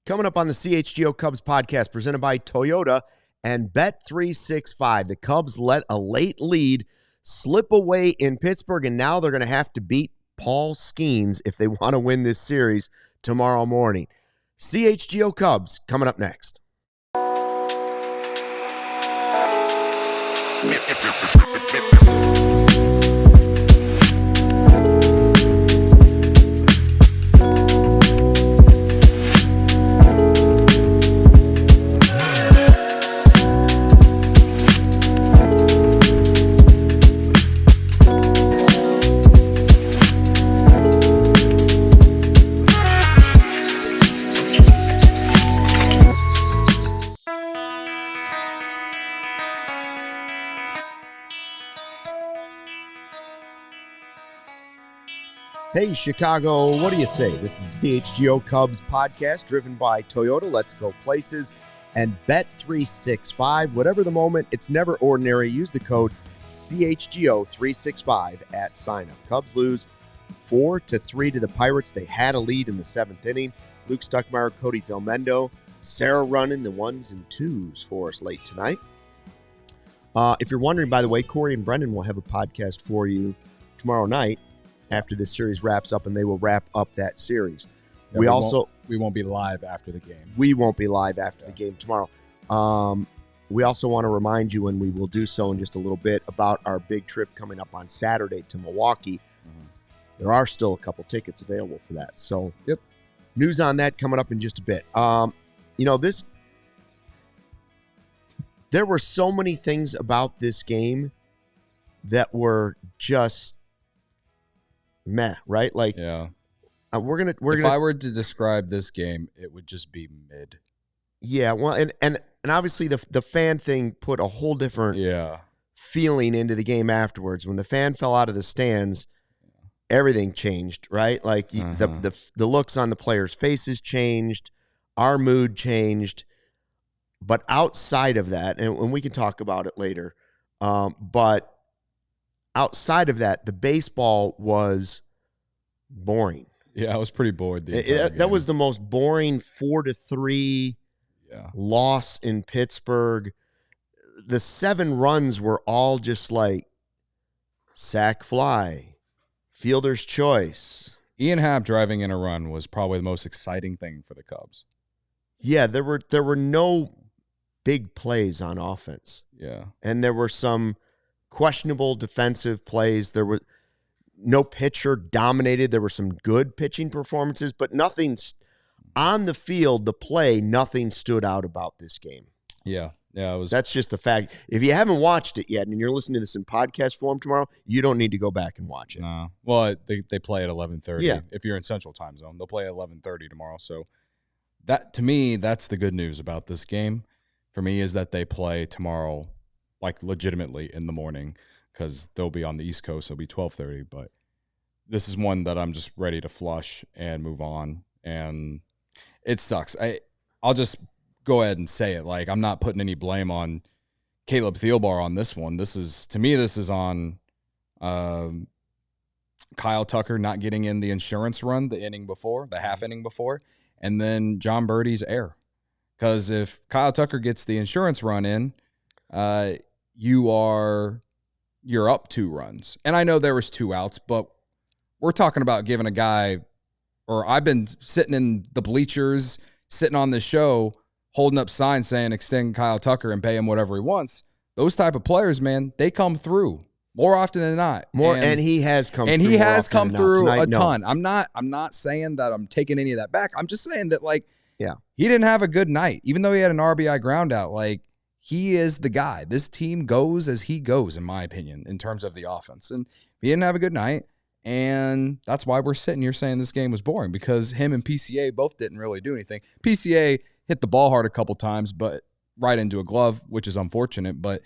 Coming up on the CHGO Cubs podcast presented by Toyota and Bet365. The Cubs let a late lead slip away in Pittsburgh, and now they're going to have to beat Paul Skeens if they want to win this series tomorrow morning. CHGO Cubs coming up next. Hey, Chicago, what do you say? This is the CHGO Cubs podcast driven by Toyota. Let's go places and Bet365. Whatever the moment, it's never ordinary. Use the code CHGO365 at sign up. Cubs lose 4-3 to the Pirates. They had a lead in the seventh inning. Luke Stuckmeyer, Cody Delmendo, Sarah running the ones and twos for us late tonight. If you're wondering, by the way, Corey and Brendan will have a podcast for you tomorrow night after this series wraps up, and they will wrap up that series. Yeah, we won't be live after the game. We won't be live after the game tomorrow. We also want to remind you, and we will do so in just a little bit, about our big trip coming up on Saturday to Milwaukee. There are still a couple tickets available for that. So news on that coming up in just a bit. There were so many things about this game that were just meh, right? Like, yeah, if I were to describe this game, it would just be mid. Yeah, well, and obviously the fan thing put a whole different feeling into the game afterwards. When the fan fell out of the stands, everything changed, right? Like the looks on the players' faces changed, our mood changed. But outside of that, and we can talk about it later, but outside of that, the baseball was boring. Yeah, I was pretty bored. That was the most boring 4-3 loss in Pittsburgh. The 7 runs were all just like sack fly, fielder's choice. Ian Happ driving in a run was probably the most exciting thing for the Cubs. Yeah, there were no big plays on offense. Yeah, and there were some questionable defensive plays. There were no pitcher dominated. There were some good pitching performances, but nothing on the field, the play, nothing stood out about this game. Yeah, it was. That's just the fact. If you haven't watched it yet and you're listening to this in podcast form tomorrow, you don't need to go back and watch it. No. Well, they play at 11:30. Yeah. If you're in Central Time Zone, they'll play at 11:30 tomorrow. So that, to me, that's the good news about this game. For me, is that they play tomorrow, like legitimately in the morning, because they'll be on the East Coast. It'll be 12:30. But this is one that I'm just ready to flush and move on. And it sucks. I'll just go ahead and say it. Like, I'm not putting any blame on Caleb Thielbar on this one. This is on Kyle Tucker not getting in the insurance run the half inning before, and then Jon Berti's error. Because if Kyle Tucker gets the insurance run in, you're up 2 runs. And I know there was 2 outs, but we're talking about giving a guy, or I've been sitting in the bleachers, sitting on this show, holding up signs saying extend Kyle Tucker and pay him whatever he wants. Those type of players, man, they come through more often than not. And he has come through. And he has come through a ton. No. I'm not saying that I'm taking any of that back. I'm just saying that, like, he didn't have a good night, even though he had an RBI ground out. Like, he is the guy. This team goes as he goes, in my opinion, in terms of the offense. And he didn't have a good night. And that's why we're sitting here saying this game was boring, because him and PCA both didn't really do anything. PCA hit the ball hard a couple times, but right into a glove, which is unfortunate. But,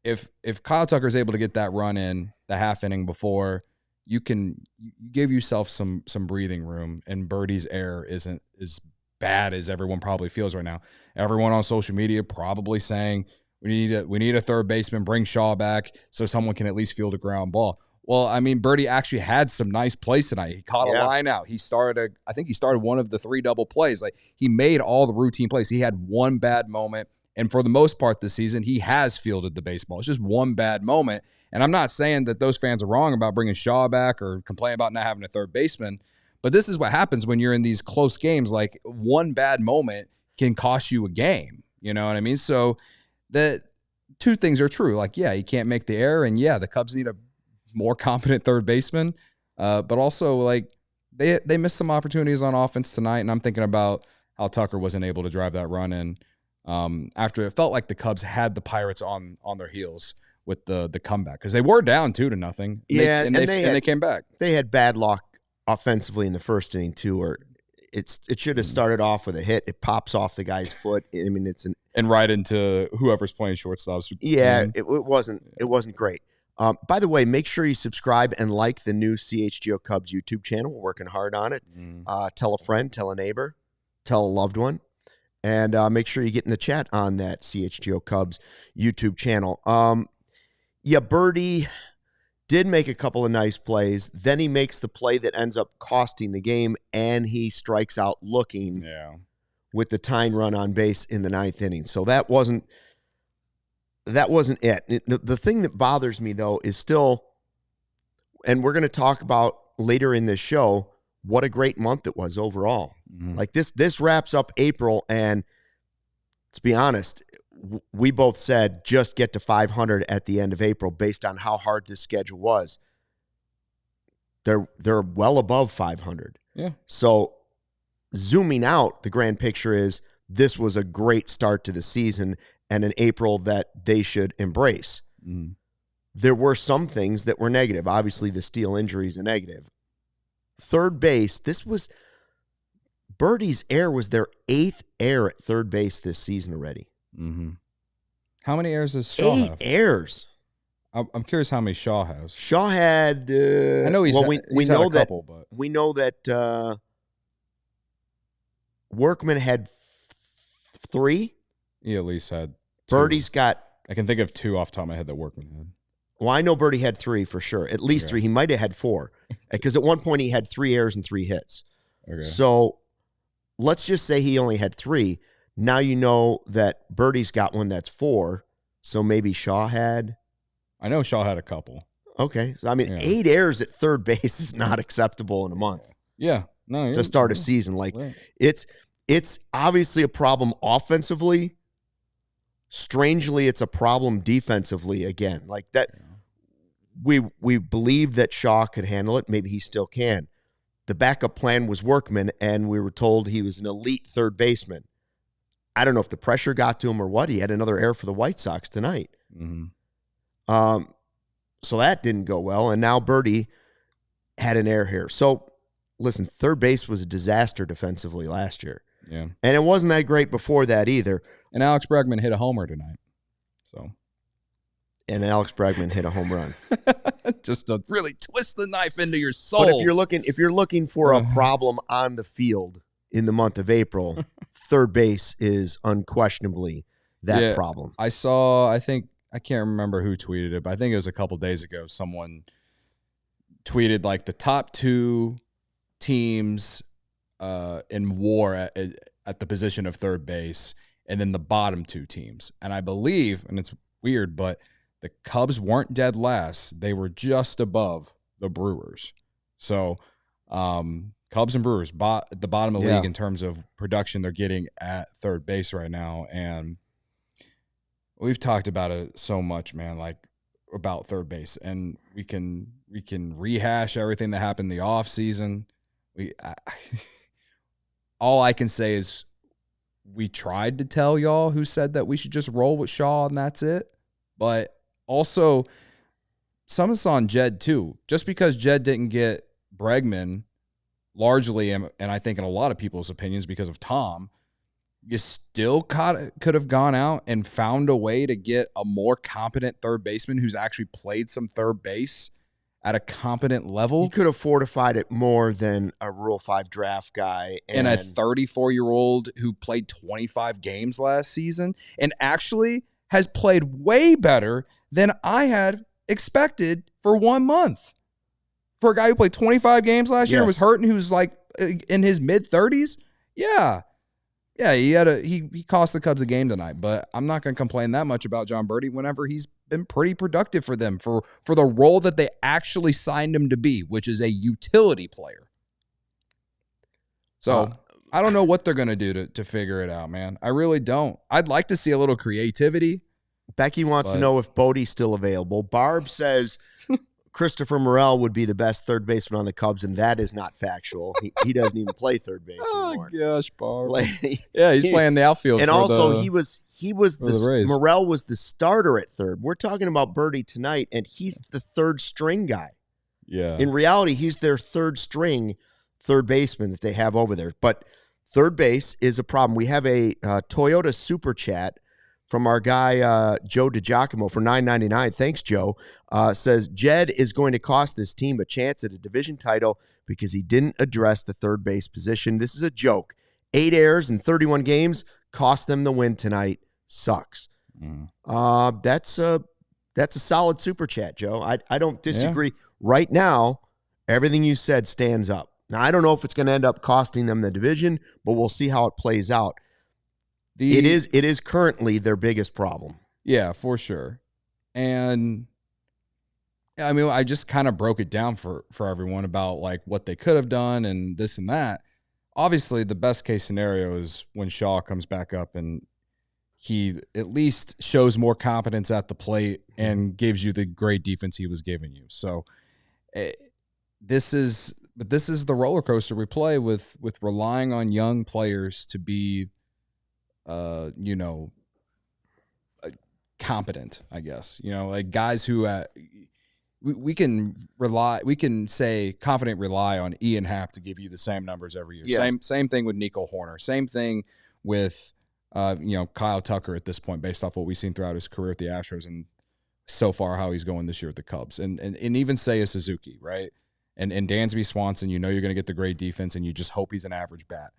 if Kyle Tucker is able to get that run in the half inning before, you give yourself some breathing room, and Berti's error isn't as bad as everyone probably feels right now. Everyone on social media probably saying we need a third baseman, bring Shaw back so someone can at least field a ground ball. Well, I mean, Berti actually had some nice plays tonight. He caught a line out. I think he started one of the 3 double plays. Like, he made all the routine plays. He had one bad moment. And for the most part this season, he has fielded the baseball. It's just one bad moment. And I'm not saying that those fans are wrong about bringing Shaw back or complaining about not having a third baseman. But this is what happens when you're in these close games. Like, one bad moment can cost you a game. You know what I mean? So the 2 things are true. Like, yeah, you can't make the error. And yeah, the Cubs need a more competent third baseman. But also, like, they missed some opportunities on offense tonight. And I'm thinking about how Tucker wasn't able to drive that run in after it felt like the Cubs had the Pirates on their heels with the comeback, because they were down 2-0. And they came back. They had bad luck offensively in the first inning too, or it should have started off with a hit. It pops off the guy's foot. I mean, and right into whoever's playing shortstops. Yeah, it wasn't great. By the way, make sure you subscribe and like the new CHGO Cubs YouTube channel. We're working hard on it. Tell a friend, tell a neighbor, tell a loved one. And make sure you get in the chat on that CHGO Cubs YouTube channel. Berti did make a couple of nice plays. Then he makes the play that ends up costing the game, and he strikes out looking with the tying run on base in the 9th inning. So that wasn't it. The thing that bothers me, though, is still, and we're going to talk about later in this show, what a great month it was overall. Like, this wraps up April, and let's be honest, we both said just get to 500 at the end of April based on how hard this schedule was. They're well above 500. Yeah. So zooming out, the grand picture is this was a great start to the season and an April that they should embrace. There were some things that were negative. Obviously, the Steele injury is a negative. Third base, Berti's error was their 8th error at third base this season already. How many errors does Shaw have? 8 errors. I'm curious how many Shaw has. Shaw had. I know he's had a couple, but we know that Workman had 3. He at least had 2. Berti's got. I can think of 2 off the top of my head that Workman had. Well, I know Berti had 3 for sure. At least 3. He might have had 4, because at one point he had 3 errors and 3 hits. Okay. So let's just say he only had 3. Now you know that Berti's got one that's 4, so maybe Shaw had. I know Shaw had a couple. Okay, so I mean, 8 errors at third base is not acceptable in a month. Yeah, no, to start a season, like it's obviously a problem offensively. Strangely, it's a problem defensively again. Like that, we believed that Shaw could handle it. Maybe he still can. The backup plan was Workman, and we were told he was an elite third baseman. I don't know if the pressure got to him or what. He had another error for the White Sox tonight. So that didn't go well, and now Berti had an error here. So, listen, third base was a disaster defensively last year. Yeah. And it wasn't that great before that either. And Alex Bregman hit a homer tonight. And Alex Bregman hit a home run. Just to really twist the knife into your soul. But if you're looking for a problem on the field in the month of April, third base is unquestionably that problem. I can't remember who tweeted it, but I think it was a couple days ago. Someone tweeted like the top 2 teams in WAR at the position of third base, and then the bottom 2 teams. And I believe, and it's weird, but the Cubs weren't dead last. They were just above the Brewers. So Cubs and Brewers, at the bottom of the league in terms of production they're getting at third base right now. And we've talked about it so much, man, like about third base. And we can rehash everything that happened in the offseason. All I can say is we tried to tell y'all who said that we should just roll with Shaw and that's it. But also, some of it's on Jed too. Just because Jed didn't get Bregman, largely, and I think in a lot of people's opinions because of Tom, you still could have gone out and found a way to get a more competent third baseman who's actually played some third base at a competent level. He could have fortified it more than a Rule 5 draft guy. And a 34-year-old who played 25 games last season and actually has played way better than I had expected for 1 month. For a guy who played 25 games last year, was hurt, and who's like in his mid-30s. Yeah, he cost the Cubs a game tonight, but I'm not going to complain that much about Jon Berti whenever he's been pretty productive for them for the role that they actually signed him to be, which is a utility player. So I don't know what they're going to do to figure it out, man. I really don't. I'd like to see a little creativity. Becky wants to know if Bodie's still available. Barb says Christopher Morel would be the best third baseman on the Cubs, and that is not factual. He doesn't even play third base anymore. Oh gosh, Barb. He's playing the outfield. And also, he was Morel was the starter at third. We're talking about Berti tonight, and he's the third string guy. Yeah. In reality, he's their third string third baseman that they have over there. But third base is a problem. We have a Toyota Super Chat from our guy Joe DiGiacomo for $9.99. Thanks, Joe. Says Jed is going to cost this team a chance at a division title because he didn't address the third base position. This is a joke. 8 errors in 31 games cost them the win tonight. Sucks. That's a solid Super Chat, Joe. I don't disagree. Yeah. Right now, everything you said stands up. Now, I don't know if it's going to end up costing them the division, but we'll see how it plays out. It is currently their biggest problem. Yeah, for sure. And I mean, I just kind of broke it down for everyone about like what they could have done and this and that. Obviously, the best case scenario is when Shaw comes back up and he at least shows more competence at the plate and gives you the great defense he was giving you. So this is the roller coaster we play with relying on young players to be competent, I guess, like guys who we can say confident rely on Ian Happ to give you the same numbers every year. Yeah. Same thing with Nico Horner. Same thing with Kyle Tucker at this point, based off what we've seen throughout his career at the Astros and so far how he's going this year at the Cubs, and even Seiya Suzuki, right? And Dansby Swanson, you're going to get the great defense, and you just hope he's an average bat.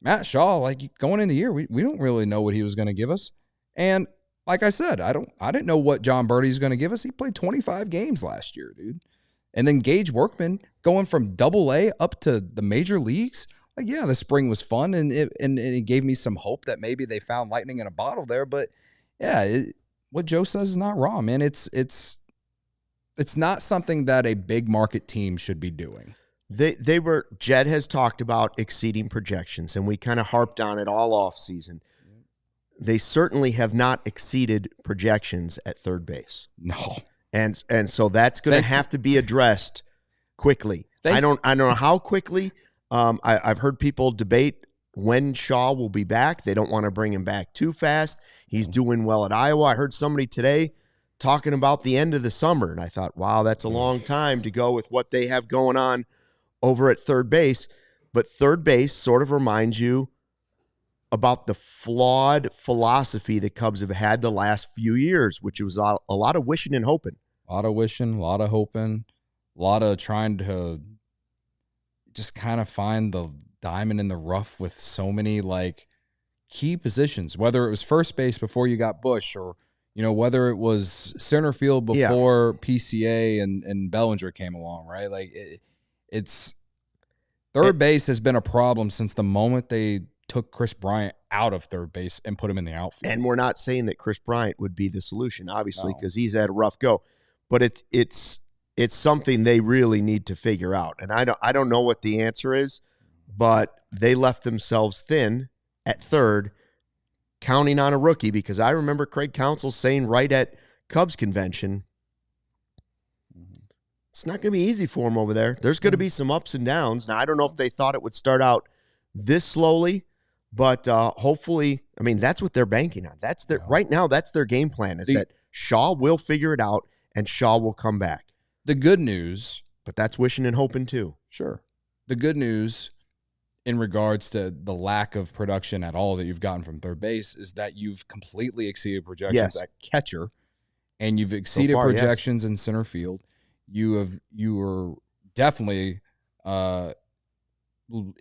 Matt Shaw, like going in the year, we don't really know what he was going to give us. And like I said, I didn't know what Jon Berti is going to give us. He played 25 games last year, dude. And then Gage Workman going from Double-A up to the major leagues. Like, yeah, the spring was fun, and it gave me some hope that maybe they found lightning in a bottle there. But yeah, what Joe says is not wrong, man. It's not something that a big market team should be doing. Jed has talked about exceeding projections, and we kind of harped on it all off season. They certainly have not exceeded projections at third base. No. And so that's going to have to be addressed quickly. I don't know how quickly. I've heard people debate when Shaw will be back. They don't want to bring him back too fast. He's doing well at Iowa. I heard somebody today talking about the end of the summer, and I thought, wow, that's a long time to go with what they have going on over at third base. But third base sort of reminds you about the flawed philosophy the Cubs have had the last few years, which was a lot of wishing and hoping. A lot of wishing, a lot of hoping, a lot of trying to just kind of find the diamond in the rough with so many like key positions, whether it was first base before you got Bush, or whether it was center field before PCA and Bellinger came along, right? Like it's third base has been a problem since the moment they took Chris Bryant out of third base and put him in the outfield. And we're not saying that Chris Bryant would be the solution, obviously, because he's had a rough go. But it's something they really need to figure out. And I don't know what the answer is, but they left themselves thin at third, counting on a rookie, because I remember Craig Counsell saying right at Cubs convention, it's not going to be easy for him over there. There's going to be some ups and downs. Now, I don't know if they thought it would start out this slowly, but hopefully, I mean, that's what they're banking on. That's right now, that's their game plan, is that Shaw will figure it out and Shaw will come back. The good news. But that's wishing and hoping too. Sure. The good news in regards to the lack of production at all that you've gotten from third base is that you've completely exceeded projections at catcher, and you've exceeded projections in center field. You were definitely at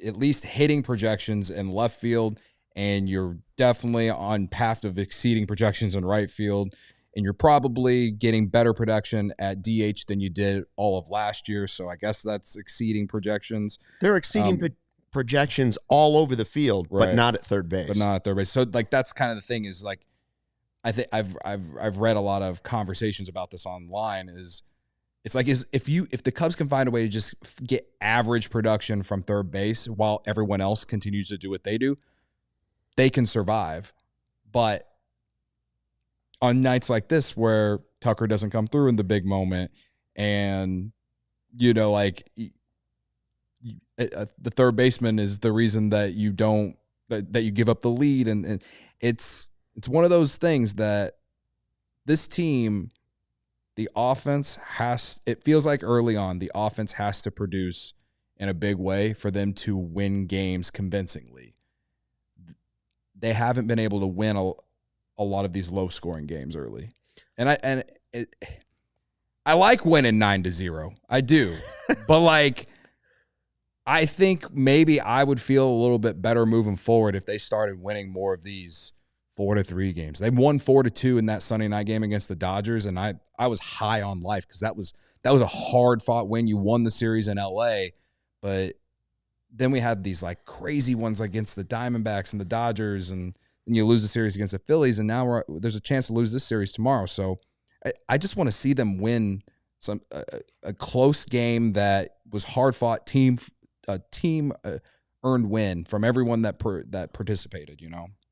least hitting projections in left field, and you're definitely on path of exceeding projections in right field. and you're probably getting better production at DH than you did all of last year. So I guess that's exceeding projections. They're exceeding projections all over the field, but not at third base. But not at third base. So like that's kind of the thing is like I think I've read a lot of conversations about this online. It's like if the Cubs can find a way to just get average production from third base while everyone else continues to do what they do, they can survive. But on nights like this where Tucker doesn't come through in the big moment, and like the third baseman is the reason that you don't that you give up the lead, and it's one of those things that this team, the offense it feels like early on the offense has to produce in a big way for them to win games convincingly. They haven't been able to win a lot of these low scoring games early. And I like winning 9-0. I do. But like I think maybe I would feel a little bit better moving forward if they started winning more of these 4-3 games. They won 4-2 in that Sunday night game against the Dodgers, and I was high on life because that was a hard fought win. You won the series in LA, but then we had these like crazy ones against the Diamondbacks and the Dodgers, and you lose the series against the Phillies, and now there's a chance to lose this series tomorrow. So I just want to see them win a close game that was hard fought, team earned win from everyone that participated.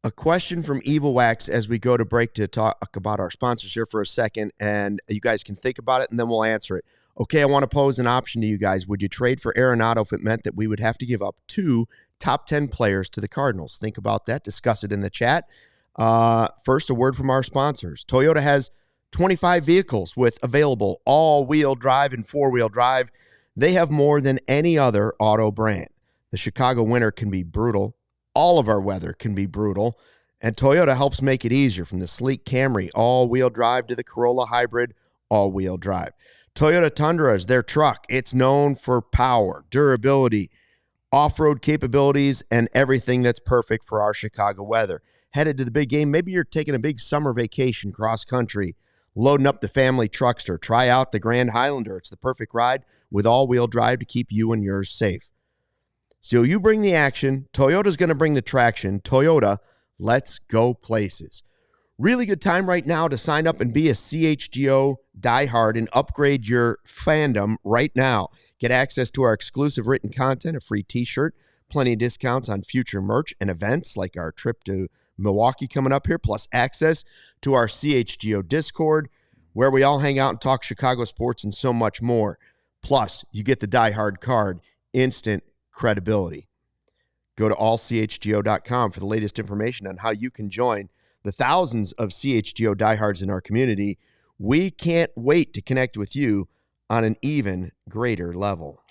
A question from Evil Wax as we go to break to talk about our sponsors here for a second, and you guys can think about it, and then we'll answer it. Okay, I want to pose an option to you guys. Would you trade for Arenado if it meant that we would have to give up 2 top 10 players to the Cardinals? Think about that. Discuss it in the chat. First, a word from our sponsors. Toyota has 25 vehicles with available all-wheel drive and four-wheel drive. They have more than any other auto brand. The Chicago winter can be brutal. All of our weather can be brutal, and Toyota helps make it easier, from the sleek Camry all-wheel drive to the Corolla Hybrid all-wheel drive. Toyota Tundra is their truck. It's known for power, durability, off-road capabilities, and everything that's perfect for our Chicago weather. Headed to the big game, maybe you're taking a big summer vacation cross-country, loading up the family truckster. Try out the Grand Highlander. It's the perfect ride with all-wheel drive to keep you and yours safe. So you bring the action. Toyota's going to bring the traction. Toyota, let's go places. Really good time right now to sign up and be a CHGO diehard and upgrade your fandom right now. Get access to our exclusive written content, a free t-shirt, plenty of discounts on future merch and events like our trip to Milwaukee coming up here, plus access to our CHGO Discord where we all hang out and talk Chicago sports and so much more. Plus, you get the diehard card, instant credibility. Go to allchgo.com for the latest information on how you can join the thousands of CHGO diehards in our community. We can't wait to connect with you on an even greater level.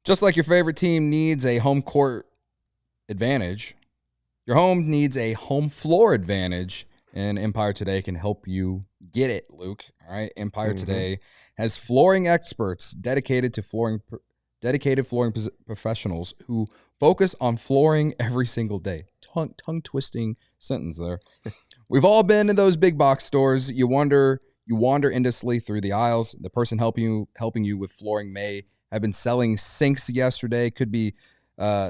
Just like your favorite team needs a home court advantage, your home needs a home floor advantage, and Empire Today can help you get it, Luke. All right, Empire Today has flooring experts dedicated flooring professionals who focus on flooring every single day. Tongue-twisting sentence there. We've all been in those big box stores. You wander endlessly through the aisles. The person helping you with flooring may have been selling sinks yesterday, could be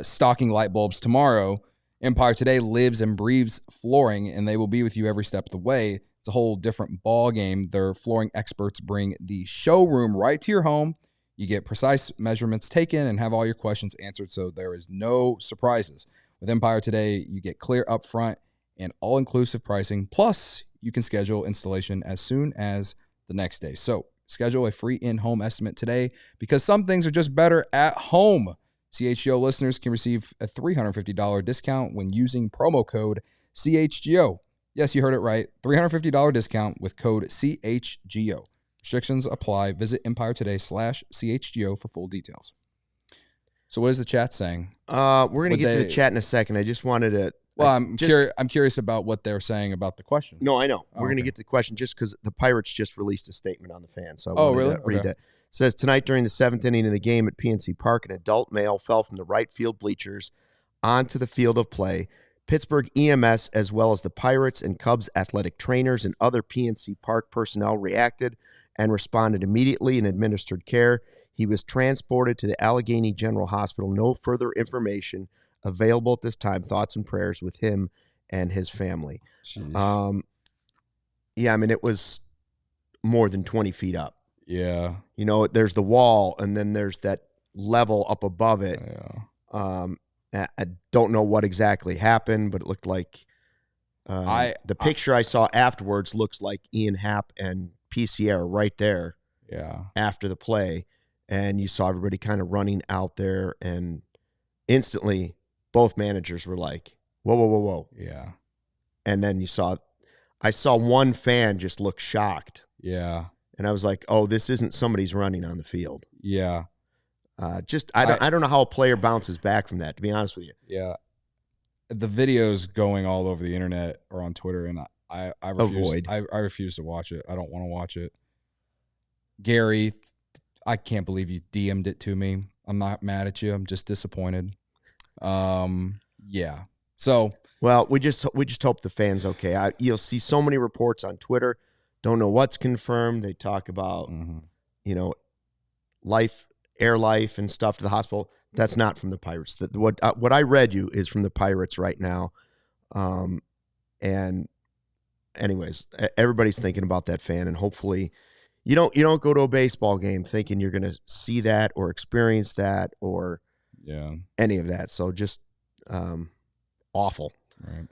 stocking light bulbs tomorrow. Empire Today lives and breathes flooring, and they will be with you every step of the way. It's a whole different ball game. Their flooring experts bring the showroom right to your home. You get precise measurements taken and have all your questions answered, so there is no surprises. With Empire Today, you get clear upfront and all-inclusive pricing, plus you can schedule installation as soon as the next day. So schedule a free in-home estimate today, because some things are just better at home. CHGO listeners can receive a $350 discount when using promo code CHGO. Yes, you heard it right. $350 discount with code CHGO. Restrictions apply. Visit EmpireToday.com/CHGO for full details. So what is the chat saying? We're going to get to the chat in a second. I just wanted to... Well, I'm curious about what they're saying about the question. No, I know. We're going to get to the question just because the Pirates just released a statement on the fan. So I wanted to read it. It says, tonight during the 7th inning of the game at PNC Park, an adult male fell from the right field bleachers onto the field of play. Pittsburgh EMS, as well as the Pirates and Cubs athletic trainers and other PNC Park personnel, reacted and responded immediately and administered care. He was transported to the Allegheny General Hospital. No further information available at this time. Thoughts and prayers with him and his family. Yeah, I mean, it was more than 20 feet up. Yeah. You know, there's the wall, and then there's that level up above it. Yeah. I don't know what exactly happened, but it looked like the picture I saw afterwards looks like Ian Happ and PCR right there. Yeah. After the play, and you saw everybody kind of running out there, and instantly both managers were like, whoa, whoa, whoa, whoa. Yeah. And then I saw one fan just look shocked. Yeah. And I was like, oh, this isn't somebody's running on the field. Yeah. I don't know how a player bounces back from that, to be honest with you. Yeah. The videos going all over the internet or on Twitter, and I refuse to watch it. I don't want to watch it. Gary, I can't believe you DM'd it to me. I'm not mad at you. I'm just disappointed. Yeah. So, well, we just hope the fans okay. You'll see so many reports on Twitter. Don't know what's confirmed. They talk about air life and stuff to the hospital. That's not from the Pirates. What I read you is from the Pirates right now. And anyways, everybody's thinking about that fan, and hopefully you don't go to a baseball game thinking you're going to see that or experience that or any of that. So just awful. Right.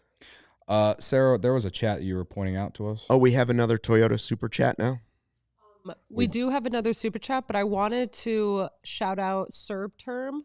Sarah, there was a chat you were pointing out to us. Oh, we have another Toyota super chat now? We do have another super chat, but I wanted to shout out Serb Term.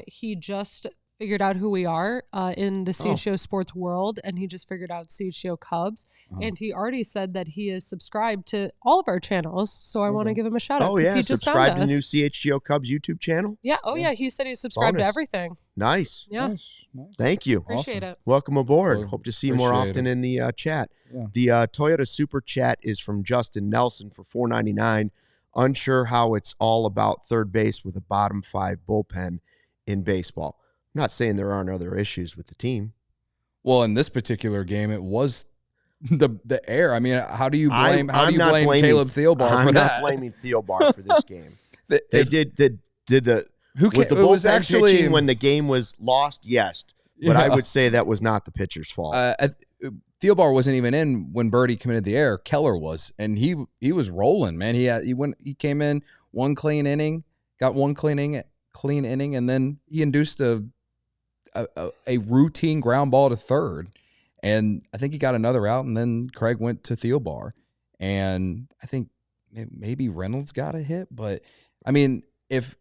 He just figured out who we are in the CHGO sports world, and he just figured out CHGO Cubs. And he already said that he is subscribed to all of our channels, so I want to give him a shout out. Oh, yeah, he just subscribe to the new CHGO Cubs YouTube channel? Yeah, yeah, he said he's subscribed to everything. Nice. Yeah. Nice. Thank you. Appreciate it. Welcome aboard. Hope to see you more often in the chat. Yeah. The Toyota Super Chat is from Justin Nelson for $4.99. Unsure how it's all about third base with a bottom five bullpen in baseball. I'm not saying there aren't other issues with the team. Well, in this particular game, it was the air. I mean, how do you blame Caleb Thielbar for that? I'm not blaming Thielbar for this game. Was the bullpen pitching when the game was lost? Yes. But I would say that was not the pitcher's fault. Thielbar wasn't even in when Berti committed the error. Keller was, and he was rolling, man. He came in one clean inning, got one clean inning, and then he induced a routine ground ball to third, and I think he got another out, and then Craig went to Thielbar, and I think maybe Reynolds got a hit, but I mean, if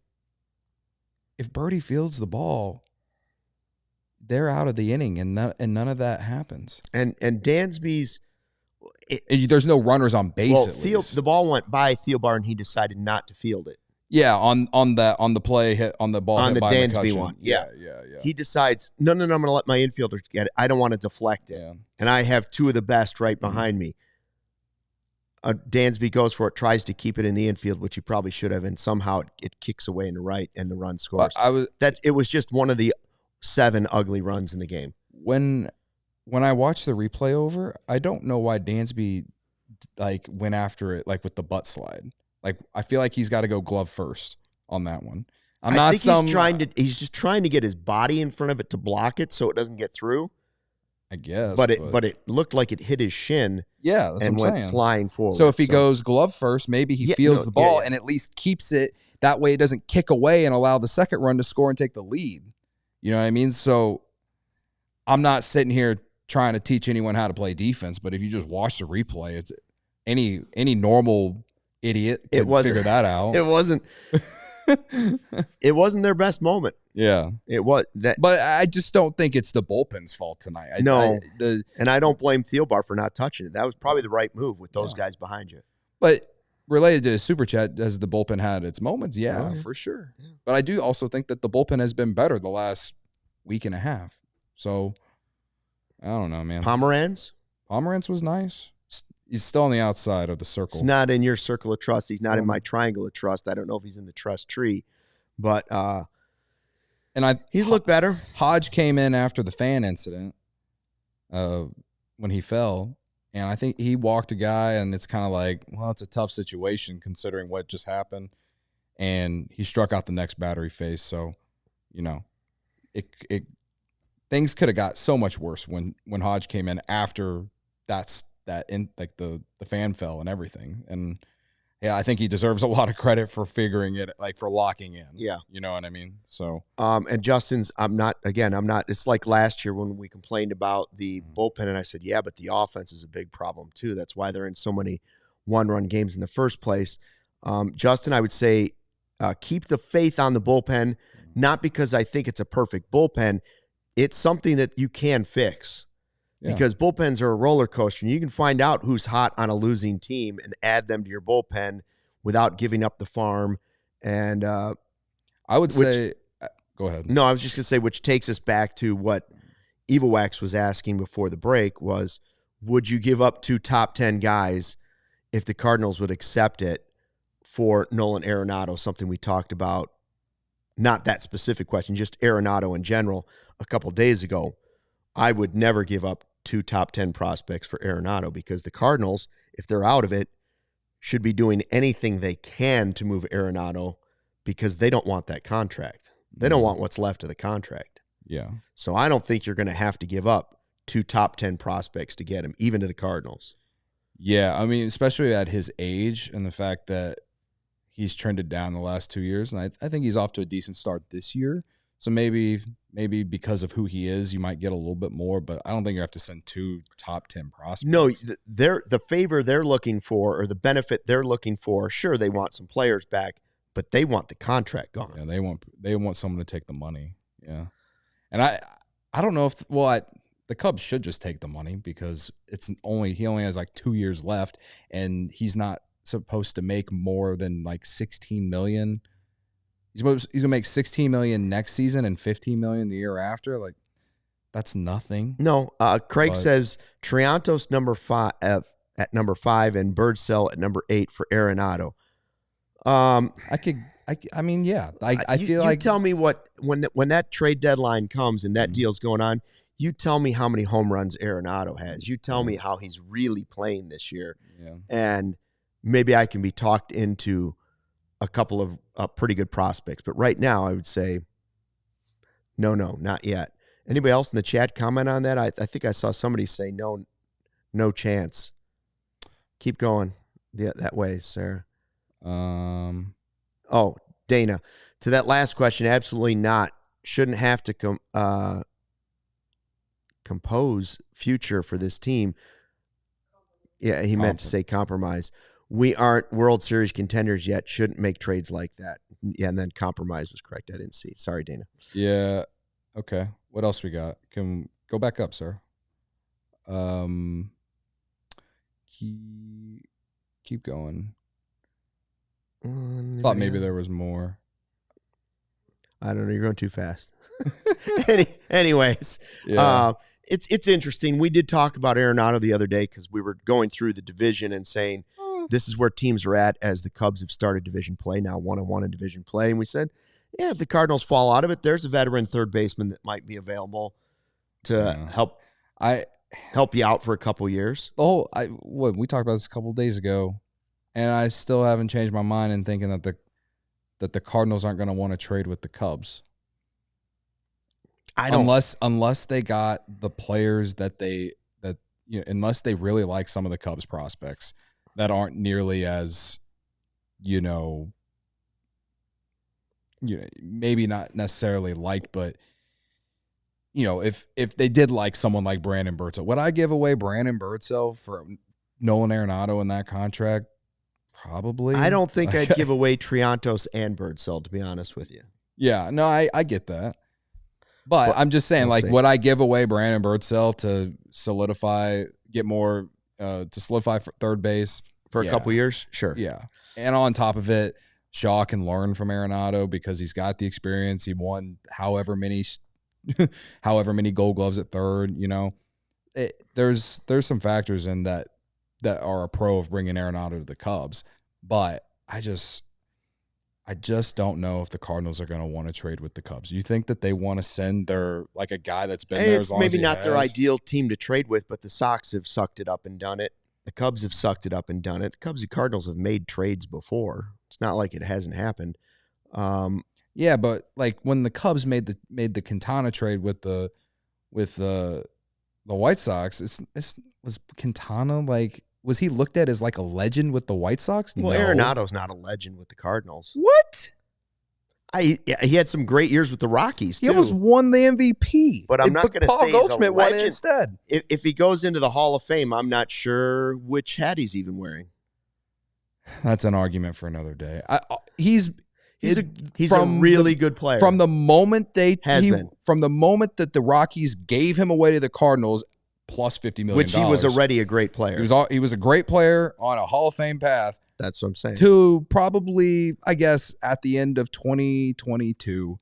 Berti fields the ball, they're out of the inning, and none of that happens. And Dansby's, there's no runners on base. Well, the ball went by Thielbar, and he decided not to field it. Yeah, on the play hit on the ball on hit the by Dansby McCutcheon. one. Yeah. He decides, no, I'm going to let my infielders get it. I don't want to deflect it, and I have two of the best right behind me. Dansby goes for it, tries to keep it in the infield, which he probably should have, and somehow it kicks away in the right, and the run scores. It was just one of the 7 ugly runs in the game. When I watched the replay over, I don't know why Dansby went after it with the butt slide. I feel like he's got to go glove first on that one. He's just trying to get his body in front of it to block it so it doesn't get through. I guess. But it looked like it hit his shin. Yeah, that's and what I'm went saying. Flying forward. So if he goes glove first, maybe he fields the ball and at least keeps it. That way it doesn't kick away and allow the second run to score and take the lead. You know what I mean? So I'm not sitting here trying to teach anyone how to play defense, but if you just watch the replay, it's any normal idiot could figure that out. It wasn't their best moment. Yeah. It was that. But I just don't think it's the bullpen's fault tonight. And I don't blame Thielbar for not touching it. That was probably the right move with those guys behind you. But related to Super Chat, has the bullpen had its moments? Yeah, for sure. Yeah. But I do also think that the bullpen has been better the last week and a half. So, I don't know, man. Pomeranz was nice. He's still on the outside of the circle. He's not in your circle of trust. He's not in my triangle of trust. I don't know if he's in the trust tree. But he's looked better. Hodge came in after the fan incident, when he fell. And I think he walked a guy, and it's kind of like, well, it's a tough situation considering what just happened. And he struck out the next battery face. So, it things could have got so much worse when Hodge came in after the fan fell and everything. And yeah, I think he deserves a lot of credit for figuring it, like for locking in. Yeah. You know what I mean? So, and Justin's, I'm not, it's like last year when we complained about the bullpen and I said, yeah, but the offense is a big problem too. That's why they're in so many 1-run games in the first place. Justin, I would say, keep the faith on the bullpen, not because I think it's a perfect bullpen. It's something that you can fix. Because bullpens are a roller coaster, and you can find out who's hot on a losing team and add them to your bullpen without giving up the farm. And I would say, go ahead. No, I was just going to say, which takes us back to what Evawax was asking before the break was, would you give up 2 top 10 guys if the Cardinals would accept it for Nolan Arenado, something we talked about, not that specific question, just Arenado in general a couple days ago. I would never give up 2 top 10 prospects for Arenado because the Cardinals, if they're out of it, should be doing anything they can to move Arenado because they don't want that contract. They don't want what's left of the contract. Yeah. So I don't think you're going to have to give up 2 top 10 prospects to get him, even to the Cardinals. Yeah, I mean, especially at his age and the fact that he's trended down the last 2 years, and I think he's off to a decent start this year. So maybe because of who he is, you might get a little bit more, but I don't think you have to send 2 top 10 prospects. No, the favor they're looking for or the benefit they're looking for, sure, they want some players back, but they want the contract gone. Yeah, they want someone to take the money. Yeah. And I don't know if the Cubs should just take the money because he only has like 2 years left and he's not supposed to make more than like $16 million. He's going to make $16 million next season and $15 million the year after. Like, that's nothing. No, Craig says Triantos at number 5 and Birdsell at number 8 for Arenado. I feel like you tell me what when that trade deadline comes and that deal's going on. You tell me how many home runs Arenado has. You tell me how he's really playing this year, and maybe I can be talked into a couple of pretty good prospects. But right now, I would say no, not yet. Anybody else in the chat comment on that? I think I saw somebody say no chance. Keep going that way, Sarah. Oh, Dana. To that last question, absolutely not. Shouldn't have to compose future for this team. Yeah, he meant to say compromise. We aren't World Series contenders yet. Shouldn't make trades like that. Yeah, and then compromise was correct. I didn't see. Sorry, Dana. Yeah. Okay. What else we got? Can go back up, sir. Keep going. Thought maybe there was more. I don't know. You're going too fast. Anyways, it's interesting. We did talk about Arenado the other day because we were going through the division and saying this is where teams are at as the Cubs have started division play now, 1-1 in division play. And we said, yeah, if the Cardinals fall out of it, there's a veteran third baseman that might be available to help you out for a couple years. We talked about this a couple of days ago, and I still haven't changed my mind in thinking that the Cardinals aren't going to want to trade with the Cubs. Unless they got the players unless they really like some of the Cubs prospects that aren't nearly as, maybe not necessarily liked, but if they did like someone like Brandon Birdsell, would I give away Brandon Birdsell for Nolan Arenado in that contract? Probably. I don't think I'd give away Triantos and Birdsell, to be honest with you. Yeah, no, I get that. But I'm just saying, would I give away Brandon Birdsell to solidify for third base? For a couple years? Sure. Yeah. And on top of it, Shaw can learn from Arenado because he's got the experience. He won however many Gold Gloves at third, There's some factors in that are a pro of bringing Arenado to the Cubs. But I just I just don't know if the Cardinals are going to want to trade with the Cubs. You think that they want to send their like a guy that's been there as long as he has? It's maybe not their ideal team to trade with, but the Sox have sucked it up and done it. The Cubs have sucked it up and done it. The Cubs and Cardinals have made trades before. It's not like it hasn't happened. Yeah, but like when the Cubs made the Quintana trade with the White Sox, was Quintana like, was he looked at as like a legend with the White Sox? Well, no. Arenado's not a legend with the Cardinals. What? He had some great years with the Rockies, too. He almost won the MVP. But I'm not going to say Paul Goldschmidt won it instead. If he goes into the Hall of Fame, I'm not sure which hat he's even wearing. That's an argument for another day. He's a really good player. From the moment from the moment that the Rockies gave him away to the Cardinals, plus $50 million. Which he was already a great player. He was a great player on a Hall of Fame path. That's what I'm saying. To probably, I guess, at the end of 2022,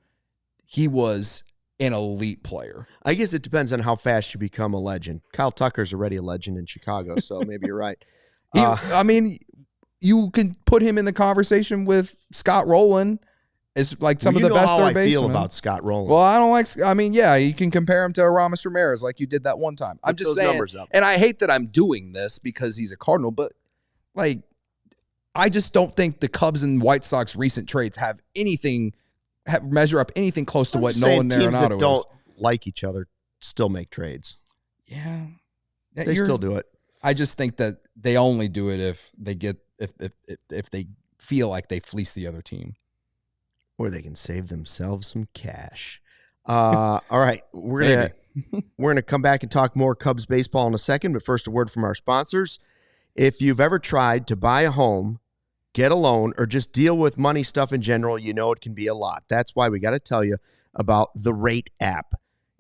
he was an elite player. I guess it depends on how fast you become a legend. Kyle Tucker's already a legend in Chicago, so maybe you're right. I mean, you can put him in the conversation with Scott Rowland. It's like some of the best third basemen. I feel about Scott Rowland. Well, I don't like. I mean, yeah, you can compare him to Aramis Ramirez like you did that one time. I'm just saying, and I hate that I'm doing this because he's a Cardinal, but like, I just don't think the Cubs and White Sox recent trades measure up anything close to what Nolan Arenado is. Teams that don't like each other still make trades. Yeah, they still do it. I just think that they only do it if they feel like they fleece the other team. Or they can save themselves some cash. All right, we're gonna come back and talk more Cubs baseball in a second. But first, a word from our sponsors. If you've ever tried to buy a home, get a loan, or just deal with money stuff in general, you know it can be a lot. That's why we got to tell you about the Rate app.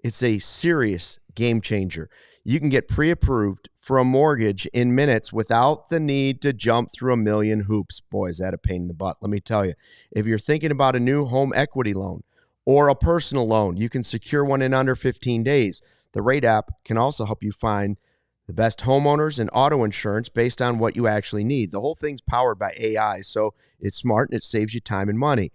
It's a serious game changer. You can get pre-approved for a mortgage in minutes without the need to jump through a million hoops. Boy, is that a pain in the butt. Let me tell you, if you're thinking about a new home equity loan or a personal loan, you can secure one in under 15 days. The Rate app can also help you find the best homeowners and auto insurance based on what you actually need. The whole thing's powered by AI, so it's smart and it saves you time and money.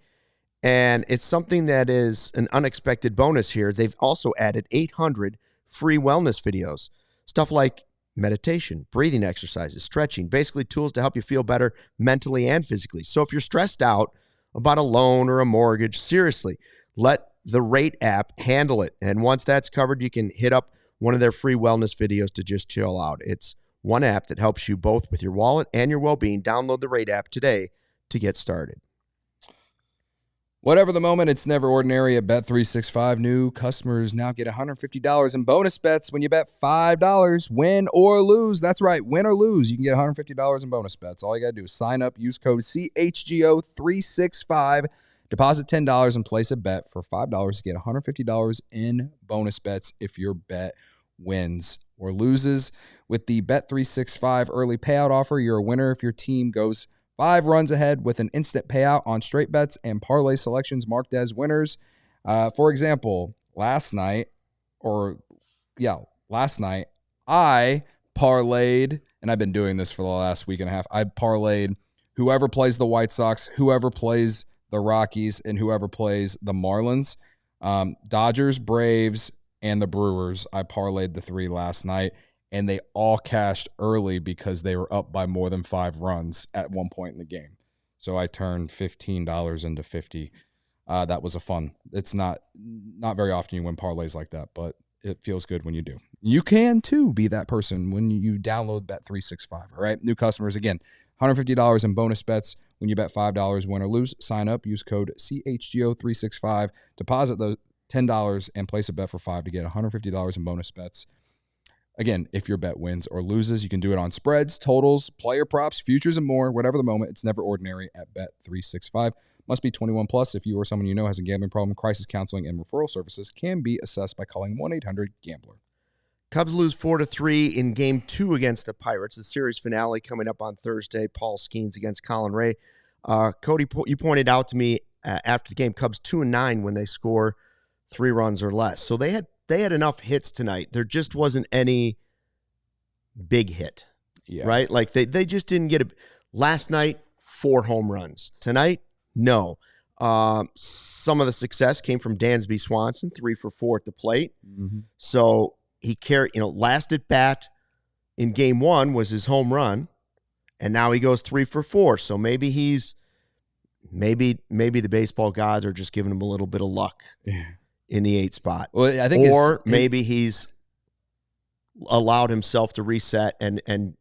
And it's something that is an unexpected bonus here. They've also added 800 free wellness videos, stuff like meditation, breathing exercises, stretching, basically tools to help you feel better mentally and physically. So if you're stressed out about a loan or a mortgage, seriously, let the Rate app handle it. And once that's covered, you can hit up one of their free wellness videos to just chill out. It's one app that helps you both with your wallet and your well-being. Download the Rate app today to get started. Whatever the moment, it's never ordinary at Bet365. New customers now get $150 in bonus bets when you bet $5, win or lose. That's right, win or lose. You can get $150 in bonus bets. All you got to do is sign up, use code CHGO365, deposit $10 and place a bet for $5 to get $150 in bonus bets if your bet wins or loses. With the Bet365 early payout offer, you're a winner if your team goes 5 runs ahead with an instant payout on straight bets and parlay selections marked as winners. For example, last night, I parlayed, and I've been doing this for the last week and a half, I parlayed whoever plays the White Sox, whoever plays the Rockies, and whoever plays the Marlins. Dodgers, Braves, and the Brewers, I parlayed the 3 last night. And they all cashed early because they were up by more than 5 runs at one point in the game. So I turned $15 into $50. That was a fun. It's not very often you win parlays like that, but it feels good when you do. You can, too, be that person when you download Bet365, all right? New customers, again, $150 in bonus bets when you bet $5, win or lose. Sign up, use code CHGO365, deposit the $10 and place a bet for $5 to get $150 in bonus bets. Again, if your bet wins or loses, you can do it on spreads, totals, player props, futures, and more. Whatever the moment, it's never ordinary at Bet365. Must be 21 plus. If you or someone you know has a gambling problem, crisis counseling and referral services can be assessed by calling 1-800-GAMBLER. Cubs lose 4-3 in Game 2 against the Pirates. The series finale coming up on Thursday. Paul Skeens against Colin Ray. Cody, you pointed out to me after the game, Cubs 2-9 when they score 3 runs or less. So they had enough hits tonight. There just wasn't any big hit, right? Like they just didn't get last night, 4 home runs. Tonight, No. Some of the success came from Dansby Swanson, 3 for 4 at the plate. Mm-hmm. So he carried, last at bat in game 1 was his home run, and now he goes 3 for 4. So maybe maybe the baseball gods are just giving him a little bit of luck in the 8 spot. Well, I think maybe he's allowed himself to reset and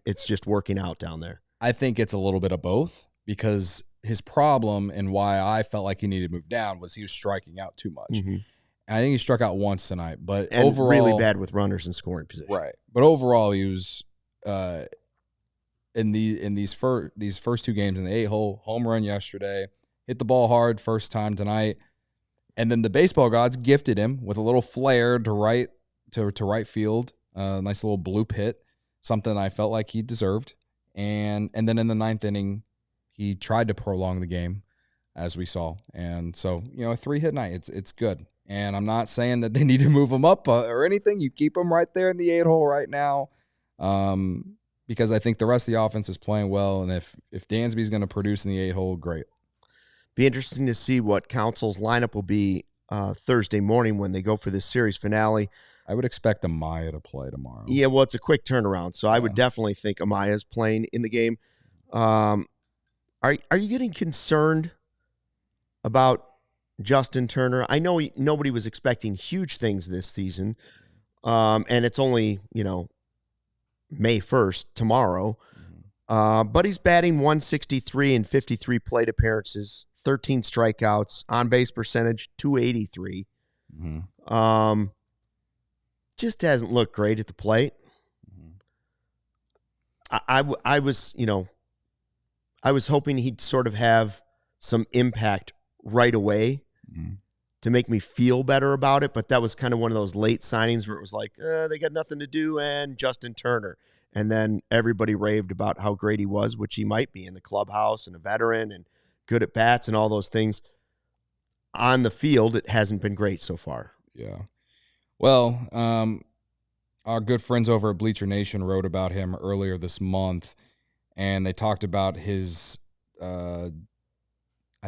it's just working out down there. I think it's a little bit of both, because his problem and why I felt like he needed to move down was he was striking out too much. Mm-hmm. I think he struck out once tonight, but and overall really bad with runners in scoring position. Right. But overall he was in these first 2 games in the 8-hole, home run yesterday, hit the ball hard first time tonight. And then the baseball gods gifted him with a little flare to right field, nice little bloop hit, something I felt like he deserved. And then in the 9th inning, he tried to prolong the game, as we saw. And so, a 3-hit night, it's good. And I'm not saying that they need to move him up or anything. You keep him right there in the 8-hole right now, because I think the rest of the offense is playing well. And if Dansby's going to produce in the 8-hole, great. Be interesting to see what Counsell's lineup will be Thursday morning when they go for this series finale. I would expect Amaya to play tomorrow. Yeah, well, it's a quick turnaround, so I would definitely think Amaya's playing in the game. Are you getting concerned about Justin Turner? I know nobody was expecting huge things this season, and it's only May 1st, tomorrow. But he's batting 163 in 53 plate appearances, 13 strikeouts, on base percentage 283. Mm-hmm. Just hasn't looked great at the plate. Mm-hmm. I was hoping he'd sort of have some impact right away to make me feel better about it, but that was kind of one of those late signings where it was like, they got nothing to do, and Justin Turner. And then everybody raved about how great he was, which he might be in the clubhouse and a veteran and good at bats and all those things. On the field, it hasn't been great so far. Yeah. Well, our good friends over at Bleacher Nation wrote about him earlier this month, and they talked about his, I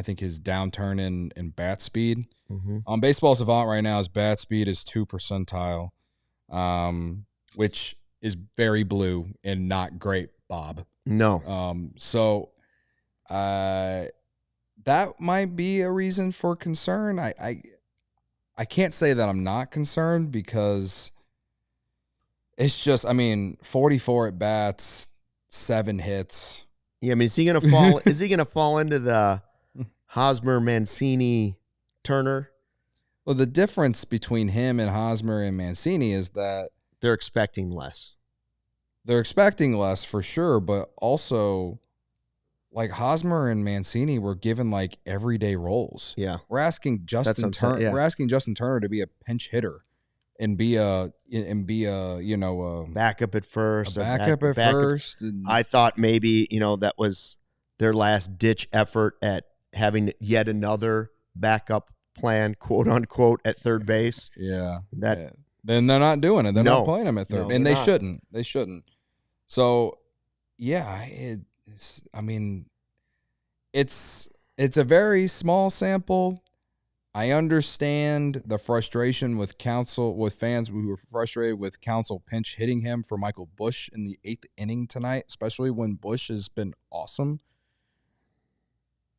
think his downturn in bat speed. Mm-hmm. On Baseball Savant right now, his bat speed is 2 percentile, which is very blue and not great, Bob. No. So that might be a reason for concern. I can't say that I'm not concerned, because it's just, 44 at bats, 7 hits. Yeah, is he gonna fall? Is he gonna fall into the Hosmer, Mancini, Turner? Well, the difference between him and Hosmer and Mancini is that they're expecting less. They're expecting less for sure, but also, like, Hosmer and Mancini were given like everyday roles. Yeah, we're asking Justin Turner. Yeah. We're asking Justin Turner to be a pinch hitter and be a backup at first. First. I thought maybe that was their last ditch effort at having yet another backup plan, quote unquote, at third base. Yeah, then they're not doing it. They're not playing him at third, and they shouldn't. They shouldn't. So, yeah, it's a very small sample. I understand the frustration with Counsell, with fans who were frustrated with Counsell pinch hitting him for Michael Busch in the 8th inning tonight, especially when Busch has been awesome.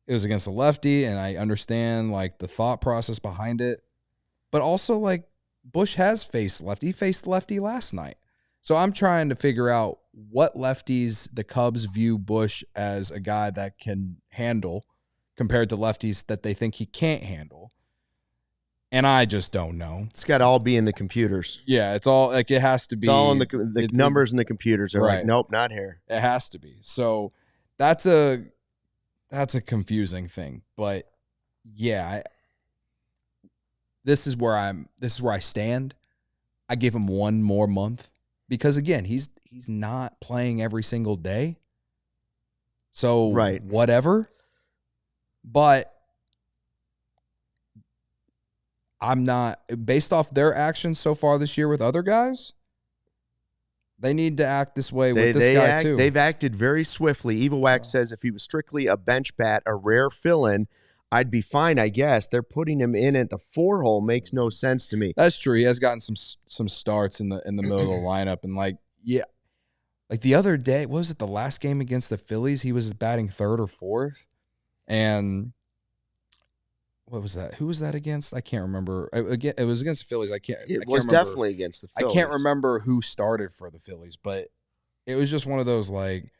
It was against a lefty, and I understand like the thought process behind it, but also like Busch has faced lefty. He faced lefty last night. So I'm trying to figure out what lefties the Cubs view Busch as a guy that can handle compared to lefties that they think he can't handle. And I just don't know. It's got to all be in the computers. Yeah, it's all like it has to be. It's all in the numbers in the computers are right. Like, nope, not here. It has to be. So that's a confusing thing. But yeah, this is where I stand. I give him one more month because again, he's not playing every single day. So whatever. But I'm not, based off their actions so far this year with other guys, They need to act this way with this guy, too. They've acted very swiftly. Evil Wax says if he was strictly a bench bat, a rare fill-in, I'd be fine, I guess. They're putting him in at the 4-hole makes no sense to me. That's true. He has gotten some starts in the middle of the lineup. And, like the other day, what was it, the last game against the Phillies? He was batting third or fourth. And what was that? Who was that against? I can't remember. Again, it was against the Phillies. It was definitely against the Phillies. I can't remember who started for the Phillies, but it was just one of those, like,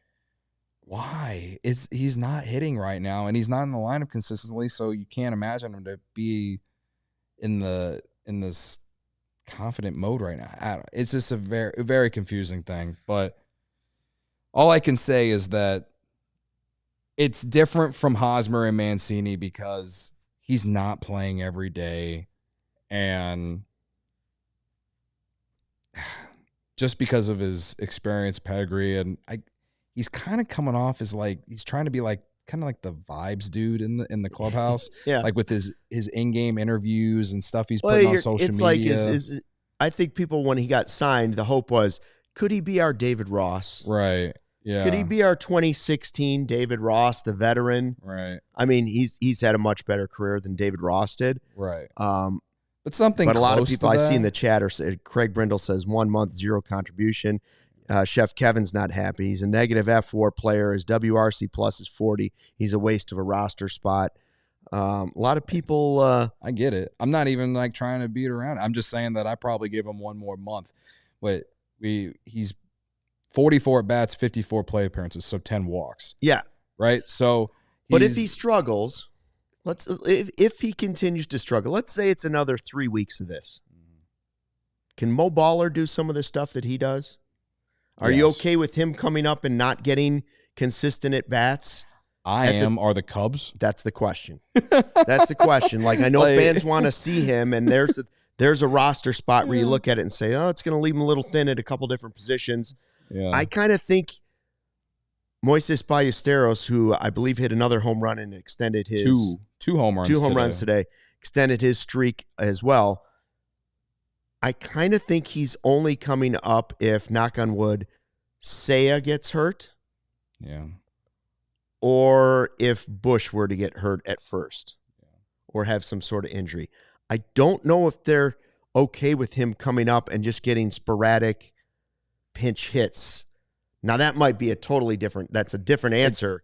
why? He's not hitting right now, and he's not in the lineup consistently, so you can't imagine him to be in this confident mode right now. It's just a very, very confusing thing. But all I can say is that it's different from Hosmer and Mancini because he's not playing every day, and just because of his experience, pedigree, and he's kind of coming off as like he's trying to be like kind of like the vibes dude in the clubhouse, yeah, like with his in-game interviews and stuff he's putting on social media. Like I think people, when he got signed, the hope was, could he be our David Ross? Right. Yeah. Could he be our 2016 David Ross, the veteran? Right. I mean, he's had a much better career than David Ross did. Right. But something. But a lot of people I see in the chat are Craig Brindle says 1 month, 0 contribution. Chef Kevin's not happy. He's a negative F4 player. His WRC plus is 40. He's a waste of a roster spot. A lot of people. I get it. I'm not even like trying to beat around. I'm just saying that I probably give him 1 more month. But he's 44 at bats, 54 play appearances, so 10 walks. Yeah. Right? So but if he struggles, if he continues to struggle, let's say it's another 3 weeks of this. Can Mo Baller do some of the stuff that he does? Are you okay with him coming up and not getting consistent at bats? Are the Cubs? That's the question. That's the question. Like, I know fans want to see him, and there's a roster spot where you look at it and say, oh, it's going to leave him a little thin at a couple different positions. Yeah. I kind of think Moises Ballesteros, who I believe hit another home run and extended his two home runs today, extended his streak as well. I kind of think he's only coming up if, knock on wood, Seiya gets hurt. Yeah. Or if Bush were to get hurt at first or have some sort of injury. I don't know if they're okay with him coming up and just getting sporadic pinch hits. Now that might be that's a different answer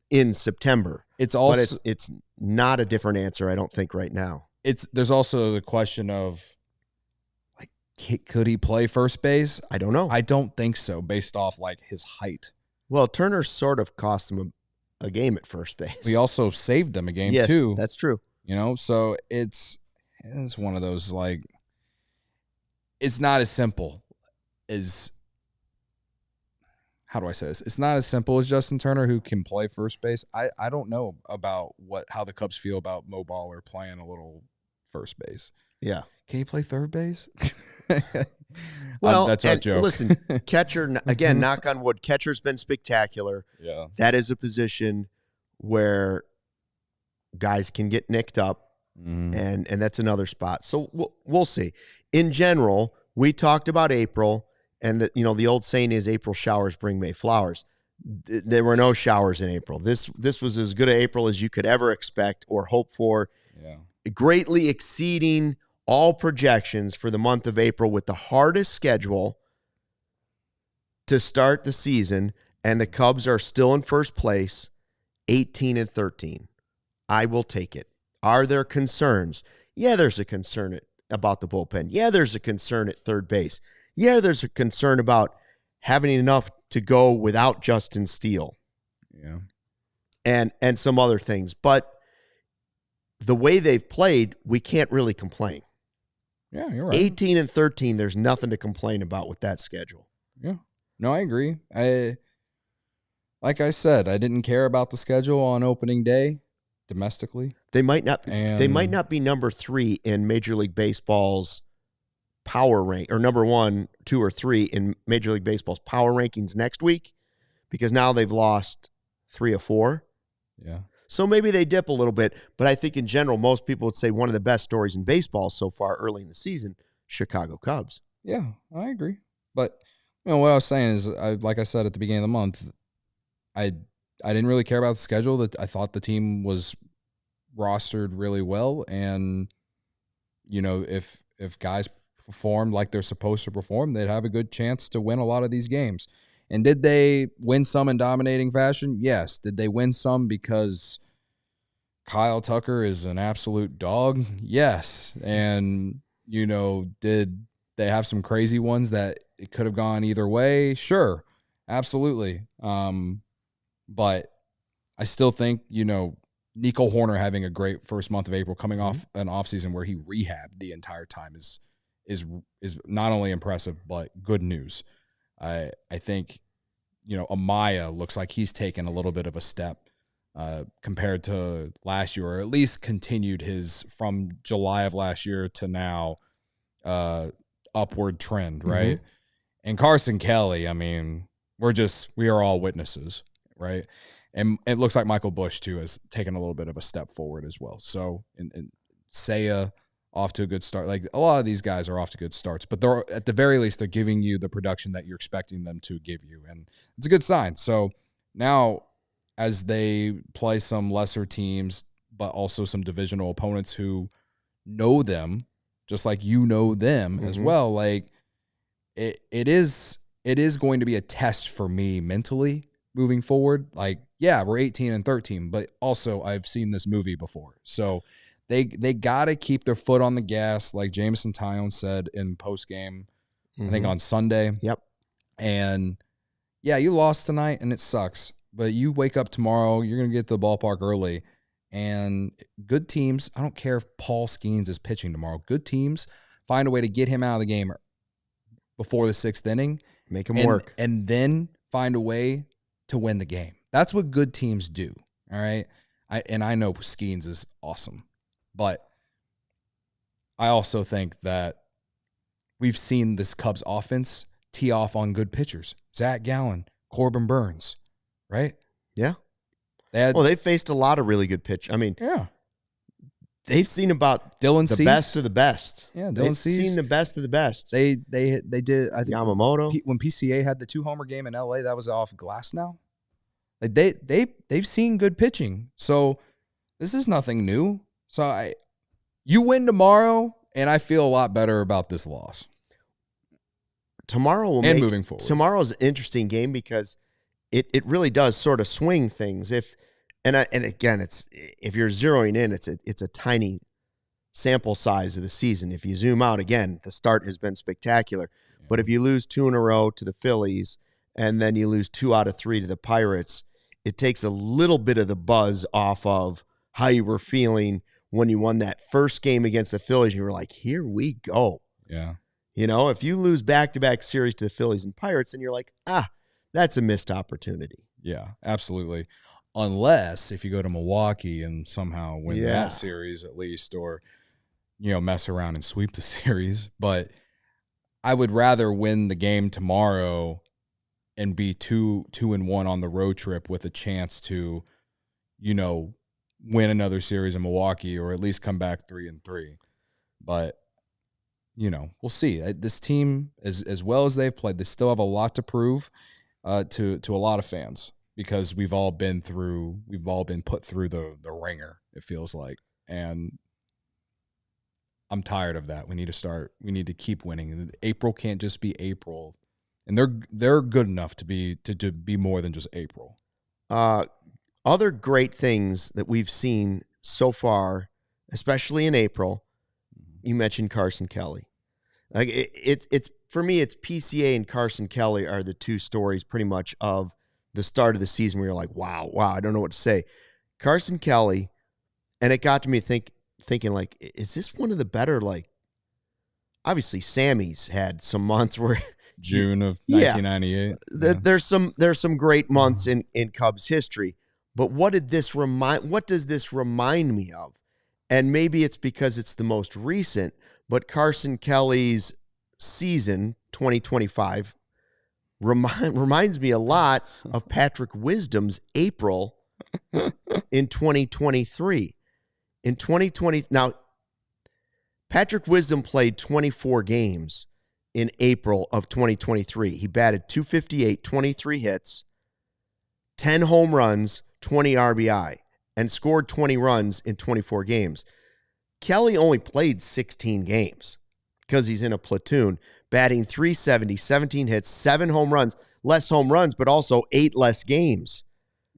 in September. It's also, but it's not a different answer, I don't think, right now. There's also the question of, like, could he play first base? I don't know. I don't think so, based off like his height. Well, Turner sort of cost him a game at first base. We also saved them a game too. That's true. So it's one of those, like, it's not as simple as, how do I say this? It's not as simple as Justin Turner, who can play first base. I don't know about how the Cubs feel about Mo Baller playing a little first base. Yeah. Can he play third base? Well, that's our joke. Listen, catcher, again, knock on wood, catcher's been spectacular. Yeah. That is a position where guys can get nicked up, and that's another spot. So we'll see. In general, we talked about April, and the old saying is April showers bring May flowers. There were no showers in April. This was as good an April as you could ever expect or hope for. Yeah. Greatly exceeding all projections for the month of April, with the hardest schedule to start the season, and the Cubs are still in first place, 18-13. I will take it. Are there concerns? Yeah, there's a concern about the bullpen. Yeah, there's a concern at third base. Yeah, there's a concern about having enough to go without Justin Steele. Yeah. And some other things. But the way they've played, we can't really complain. Yeah, you're right. 18-13, there's nothing to complain about with that schedule. Yeah. No, I agree. Like I said, I didn't care about the schedule on opening day domestically. They might not be number 3 in Major League Baseball's power rank, or number 1, 2, or 3 in Major League Baseball's power rankings next week, because now they've lost 3 or 4. Yeah. So maybe they dip a little bit, but I think in general, most people would say one of the best stories in baseball so far early in the season, Chicago Cubs. Yeah, I agree. But what I was saying is, like I said at the beginning of the month, I didn't really care about the schedule. That I thought the team was rostered really well, and if guys performed like they're supposed to perform, they'd have a good chance to win a lot of these games. And did they win some in dominating fashion? Yes. Did they win some because Kyle Tucker is an absolute dog? Yes. And, did they have some crazy ones that it could have gone either way? Sure. Absolutely. But I still think, Nico Horner having a great first month of April, coming off an offseason where he rehabbed the entire time is not only impressive, but good news. I think, Amaya looks like he's taken a little bit of a step compared to last year, or at least continued his from July of last year to now upward trend, right? Mm-hmm. And Carson Kelly, I mean, we are all witnesses, right? And it looks like Michael Busch, too, has taken a little bit of a step forward as well. So, and Seiya off to a good start. Like, a lot of these guys are off to good starts, but they're, at the very least, they're giving you the production that you're expecting them to give you, and it's a good sign. So now, as they play some lesser teams, but also some divisional opponents who know them, just like them mm-hmm. as well, like, it is going to be a test for me mentally moving forward. Like, yeah, we're 18-13, but also I've seen this movie before. So they got to keep their foot on the gas, like Jameson Tyone said in postgame, mm-hmm. I think on Sunday. Yep. And, yeah, you lost tonight, and it sucks. But you wake up tomorrow, you're going to get to the ballpark early. And good teams, I don't care if Paul Skeens is pitching tomorrow, good teams find a way to get him out of the game before the 6th inning. Make him work. And then find a way to win the game. That's what good teams do, all right? I know Skeens is awesome, but I also think that we've seen this Cubs offense tee off on good pitchers. Zach Gallen, Corbin Burns, right? Yeah. They faced a lot of really good pitch. I mean, yeah. They've seen about Dylan the Cease. Best of the best. Yeah, They've seen the best of the best. They did. I think Yamamoto. When PCA had the 2-homer game in LA, that was off glass now. Like they've seen good pitching. So this is nothing new. So you win tomorrow, and I feel a lot better about this loss. Moving forward. Tomorrow's an interesting game because it really does sort of swing things. And again, if you're zeroing in, it's a tiny sample size of the season. If you zoom out, again, the start has been spectacular. Yeah. But if you lose 2 in a row to the Phillies and then you lose 2 out of 3 to the Pirates, it takes a little bit of the buzz off of how you were feeling when you won that first game against the Phillies. You were like, here we go. Yeah. If you lose back-to-back series to the Phillies and Pirates, and you're like, that's a missed opportunity. Yeah, absolutely. Unless if you go to Milwaukee and somehow win that series at least, or, mess around and sweep the series. But I would rather win the game tomorrow and be 2-1 on the road trip with a chance to, win another series in Milwaukee, or at least come back 3-3. But, we'll see. This team, as well as they've played, they still have a lot to prove to a lot of fans, because we've all been put through the ringer, it feels like. And I'm tired of that. We need to keep winning. April can't just be April. And they're good enough to be more than just April. Other great things that we've seen so far, especially in April, you mentioned Carson Kelly. Like it's for me, it's PCA and Carson Kelly are the two stories pretty much of the start of the season where you're like, wow, I don't know what to say. Carson Kelly, and it got to me thinking like, is this one of the better, like, obviously Sammy's had some months where June of 1998. There's some great months in Cubs history, but what does this remind me of? And maybe it's because it's the most recent, but Carson Kelly's season 2025 reminds me a lot of Patrick Wisdom's April in 2023. In 2020, now Patrick Wisdom played 24 games in April of 2023. He batted .258, 23 hits, 10 home runs, 20 RBI, and scored 20 runs in 24 games. Kelly only played 16 games because he's in a platoon, batting .370, 17 hits, 7 home runs, less home runs, but also 8 less games.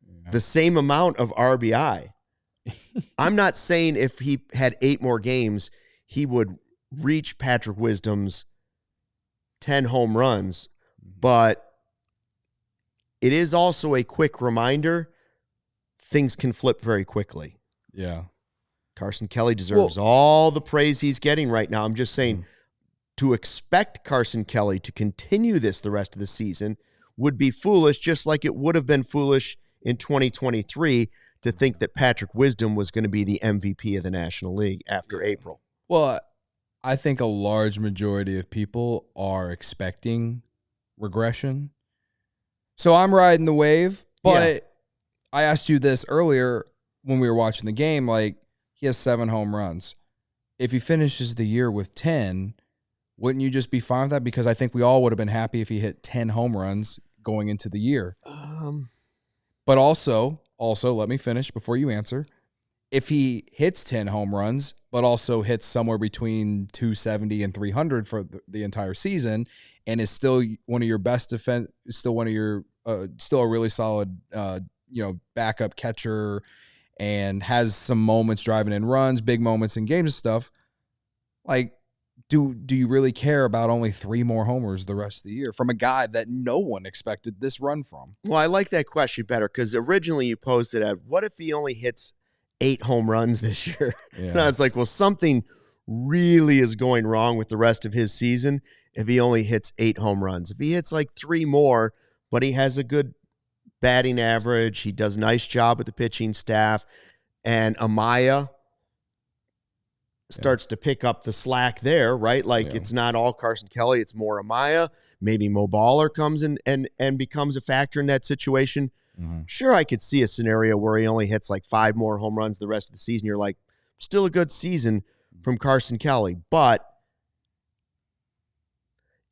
Yeah. The same amount of RBI. I'm not saying if he had 8 more games, he would reach Patrick Wisdom's 10 home runs, but it is also a quick reminder things can flip very quickly. Yeah. Carson Kelly deserves all the praise he's getting right now. I'm just saying to expect Carson Kelly to continue this the rest of the season would be foolish, just like it would have been foolish in 2023 to think that Patrick Wisdom was going to be the MVP of the National League after April. Well, I think a large majority of people are expecting regression. So I'm riding the wave, but I asked you this earlier when we were watching the game, like he has 7 home runs. If he finishes the year with 10, wouldn't you just be fine with that? Because I think we all would have been happy if he hit 10 home runs going into the year. But also, let me finish before you answer. If he hits 10 home runs, but also hits somewhere between 270 and 300 for the entire season, and is still one of your best defense, still one of your, still a really solid, backup catcher, and has some moments driving in runs, big moments in games and stuff. Like, do you really care about only 3 more homers the rest of the year from a guy that no one expected this run from? Well, I like that question better because originally you posed it at, what if he only hits 8 home runs this year? Yeah. And I was like, well, something really is going wrong with the rest of his season if he only hits 8 home runs. If he hits like 3 more, but he has a good batting average, he does a nice job with the pitching staff, and Amaya starts to pick up the slack there, right? Like it's not all Carson Kelly, it's more Amaya. Maybe Mo Baller comes in and becomes a factor in that situation. Mm-hmm. Sure, I could see a scenario where he only hits like 5 more home runs the rest of the season. You're like, still a good season from Carson Kelly. But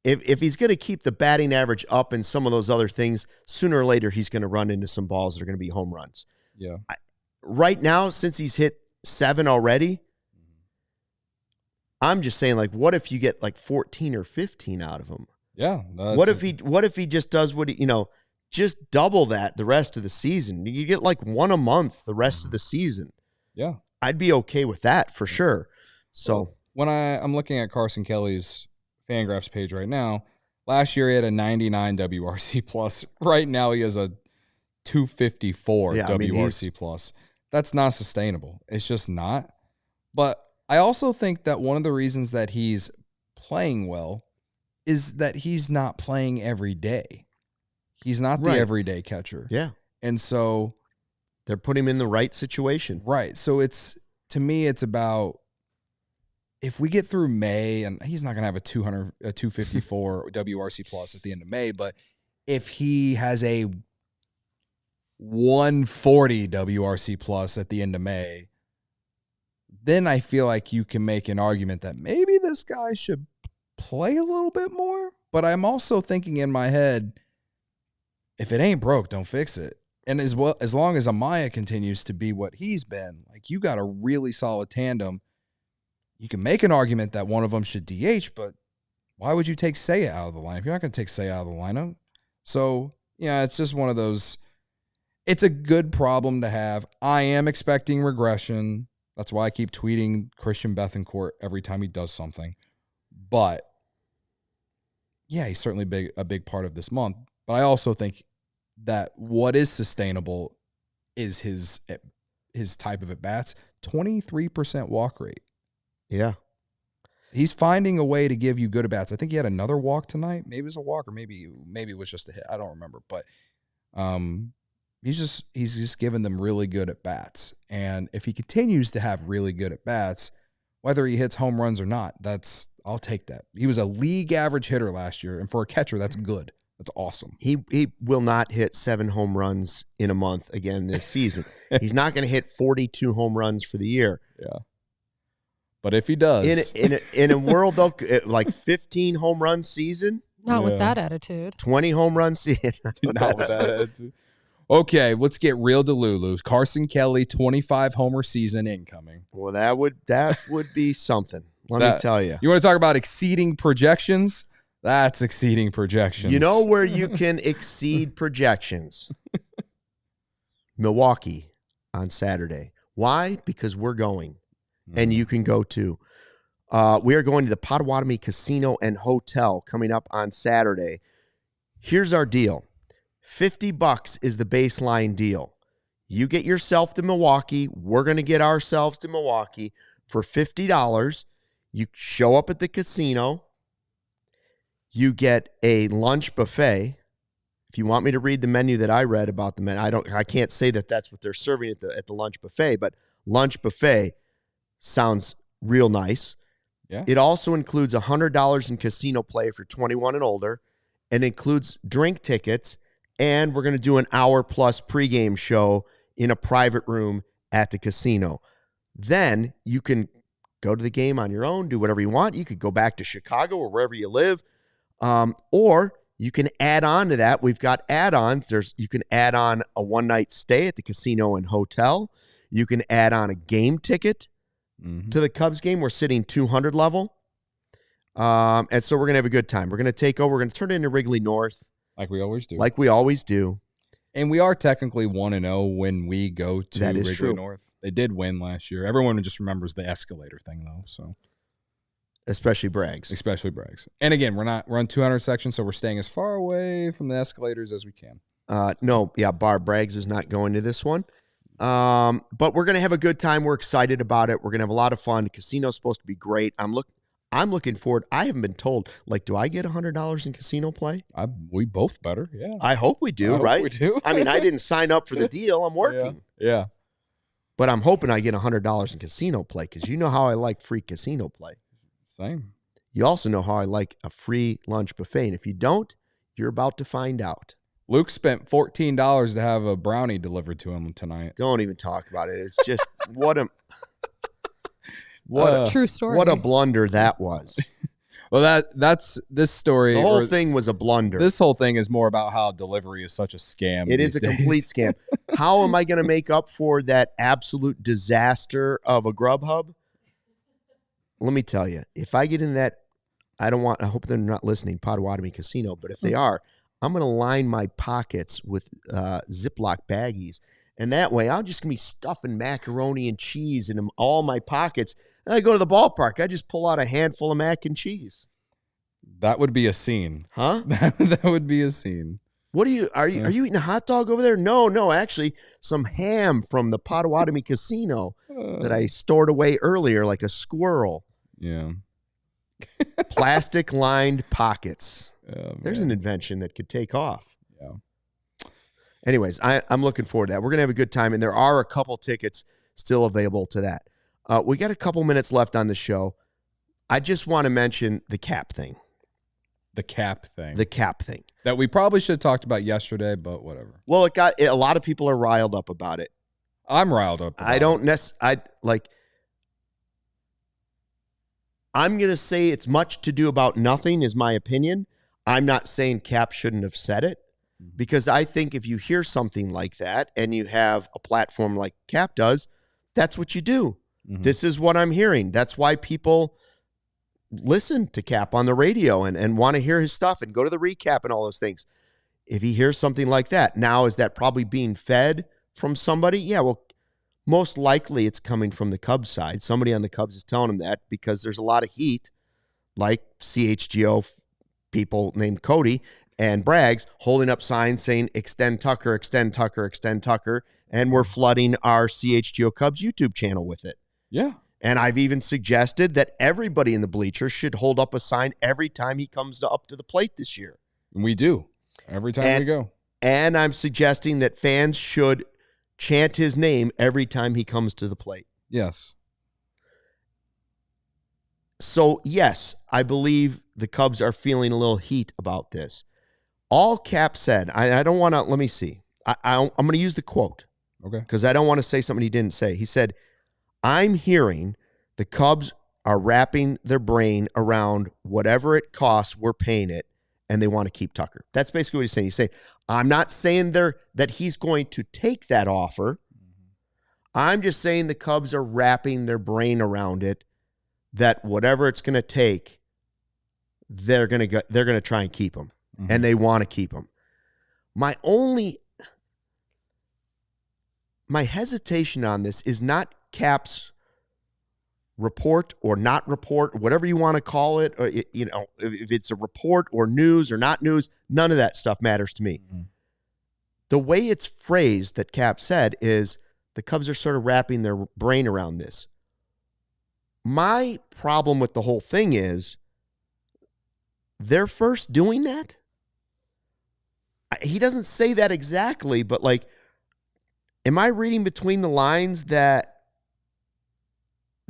if he's going to keep the batting average up and some of those other things, sooner or later he's going to run into some balls that are going to be home runs. Yeah. Right now, since he's hit 7 already, I'm just saying, like, what if you get like 14 or 15 out of him? Yeah. What if he just does what he, just double that the rest of the season? You get like 1 a month the rest of the season. Yeah. I'd be okay with that for sure. So when I'm looking at Carson Kelly's Fangraphs page right now, last year he had a 99 WRC plus. Right now he has a 254 WRC plus. That's not sustainable. It's just not. But I also think that one of the reasons that he's playing well is that he's not playing every day. He's not the everyday catcher. Yeah. And so they're putting him in the right situation. Right. So to me, it's about, if we get through May, and he's not going to have a 254 WRC plus at the end of May, but if he has a 140 WRC plus at the end of May, then I feel like you can make an argument that maybe this guy should play a little bit more. But I'm also thinking in my head, if it ain't broke, don't fix it. And as long as Amaya continues to be what he's been, like, you got a really solid tandem. You can make an argument that one of them should DH, but why would you take Seiya out of the lineup? You're not going to take Seiya out of the lineup. So, yeah, it's just one of those. It's a good problem to have. I am expecting regression. That's why I keep tweeting Christian Bethancourt every time he does something. But, yeah, he's certainly a big part of this month. But I also think that what is sustainable is his type of at-bats. 23% walk rate. Yeah. He's finding a way to give you good at-bats. I think he had another walk tonight. Maybe it was a walk, or maybe it was just a hit. I don't remember. But he's just giving them really good at-bats. And if he continues to have really good at-bats, whether he hits home runs or not, I'll take that. He was a league average hitter last year, and for a catcher, that's good. That's awesome. He will not hit 7 home runs in a month again this season. He's not going to hit 42 home runs for the year. Yeah. But if he does. In a world, though, like 15 home run season. Not with that attitude. 20 home run season. Not with that attitude. Okay, let's get real to Lulu. Carson Kelly, 25 homer season incoming. Well, that would be something. Let me tell you. You want to talk about exceeding projections? That's exceeding projections. You know where you can exceed projections? Milwaukee on Saturday. Why? Because we're going. And you can go too. We are going to the Potawatomi Casino and Hotel coming up on Saturday. Here's our deal. $50 is the baseline deal. You get yourself to Milwaukee. We're going to get ourselves to Milwaukee for $50. You show up at the casino. You get a lunch buffet. If you want me to read the menu that I read about the menu, I can't say that that's what they're serving at the lunch buffet, but lunch buffet sounds real nice. Yeah. It also includes $100 in casino play for 21 and older. It includes drink tickets, and we're going to do an hour-plus pregame show in a private room at the casino. Then you can go to the game on your own, do whatever you want. You could go back to Chicago or wherever you live, or you can add on to that. We've got add-ons. You can add on a one-night stay at the casino and hotel. You can add on a game ticket to the Cubs game. We're sitting 200 level. And so we're going to have a good time. We're going to take over. We're going to turn it into Wrigley North. Like we always do. Like we always do. And we are technically 1-0 when we go to Wrigley true. North. They did win last year. Everyone just remembers the escalator thing, though. So, especially Braggs. And again, we're on 200 section, so we're staying as far away from the escalators as we can. Braggs is not going to this one. But we're going to have a good time. We're excited about it. We're going to have a lot of fun. The casino's supposed to be great. I'm looking forward. I haven't been told, do I get $100 in casino play? We both better, yeah. I hope we do, right? We do. I mean, I didn't sign up for the deal. I'm working. Yeah. But I'm hoping I get $100 in casino play because you know how I like free casino play. Same. You also know how I like a free lunch buffet. And if you don't, you're about to find out. Luke spent $14 to have a brownie delivered to him tonight. Don't even talk about it. It's just what a true story. What a blunder that was. Well, that's this story. The whole thing was a blunder. This whole thing is more about how delivery is such a scam. It is a complete scam. How am I going to make up for that absolute disaster of a Grubhub? Let me tell you, if I get in that, I hope they're not listening, Potawatomi Casino, but if they are, I'm going to line my pockets with Ziploc baggies. And that way, I'm just going to be stuffing macaroni and cheese in all my pockets. And I go to the ballpark. I just pull out a handful of mac and cheese. That would be a scene. Huh? That would be a scene. What are you eating a hot dog over there? No, actually, some ham from the Potawatomi Casino that I stored away earlier like a squirrel. Yeah. Plastic-lined pockets. Oh, there's an invention that could take off. Yeah. Anyways, I'm looking forward to that. We're going to have a good time, and there are a couple tickets still available to that. We got a couple minutes left on the show. I just want to mention the cap thing. The cap thing. That we probably should have talked about yesterday, but whatever. Well, a lot of people are riled up about it. I'm riled up about I'm going to say it's much to do about nothing is my opinion. I'm not saying Cap shouldn't have said it because I think if you hear something like that and you have a platform like Cap does, that's what you do. Mm-hmm. This is what I'm hearing. That's why people listen to Cap on the radio and want to hear his stuff and go to the recap and all those things. If he hears something like that, now is that probably being fed from somebody? Yeah, well, most likely it's coming from the Cubs side. Somebody on the Cubs is telling him that because there's a lot of heat, like CHGO people named Cody and Braggs holding up signs saying, extend Tucker, extend Tucker, extend Tucker, and we're flooding our CHGO Cubs YouTube channel with it. Yeah. And I've even suggested that everybody in the bleachers should hold up a sign every time he comes up to the plate this year. And we do. Every time we go. And I'm suggesting that fans should chant his name every time he comes to the plate. Yes. So, yes, I believe the Cubs are feeling a little heat about this. All Cap said, I don't want to, let me see. I'm going to use the quote. Okay. Because I don't want to say something he didn't say. He said, I'm hearing the Cubs are wrapping their brain around whatever it costs, we're paying it, and they want to keep Tucker. That's basically what he's saying. He's saying, I'm not saying that he's going to take that offer. I'm just saying the Cubs are wrapping their brain around it, that whatever it's going to take, they're going to try and keep him, and they want to keep him. My hesitation on this is not Cap's report or not report, or whatever you want to call it, or if it's a report or news or not news, none of that stuff matters to me. The way it's phrased that Cap said is the Cubs are sort of wrapping their brain around this. My problem with the whole thing is they're first doing that. He doesn't say that exactly, but like, am I reading between the lines that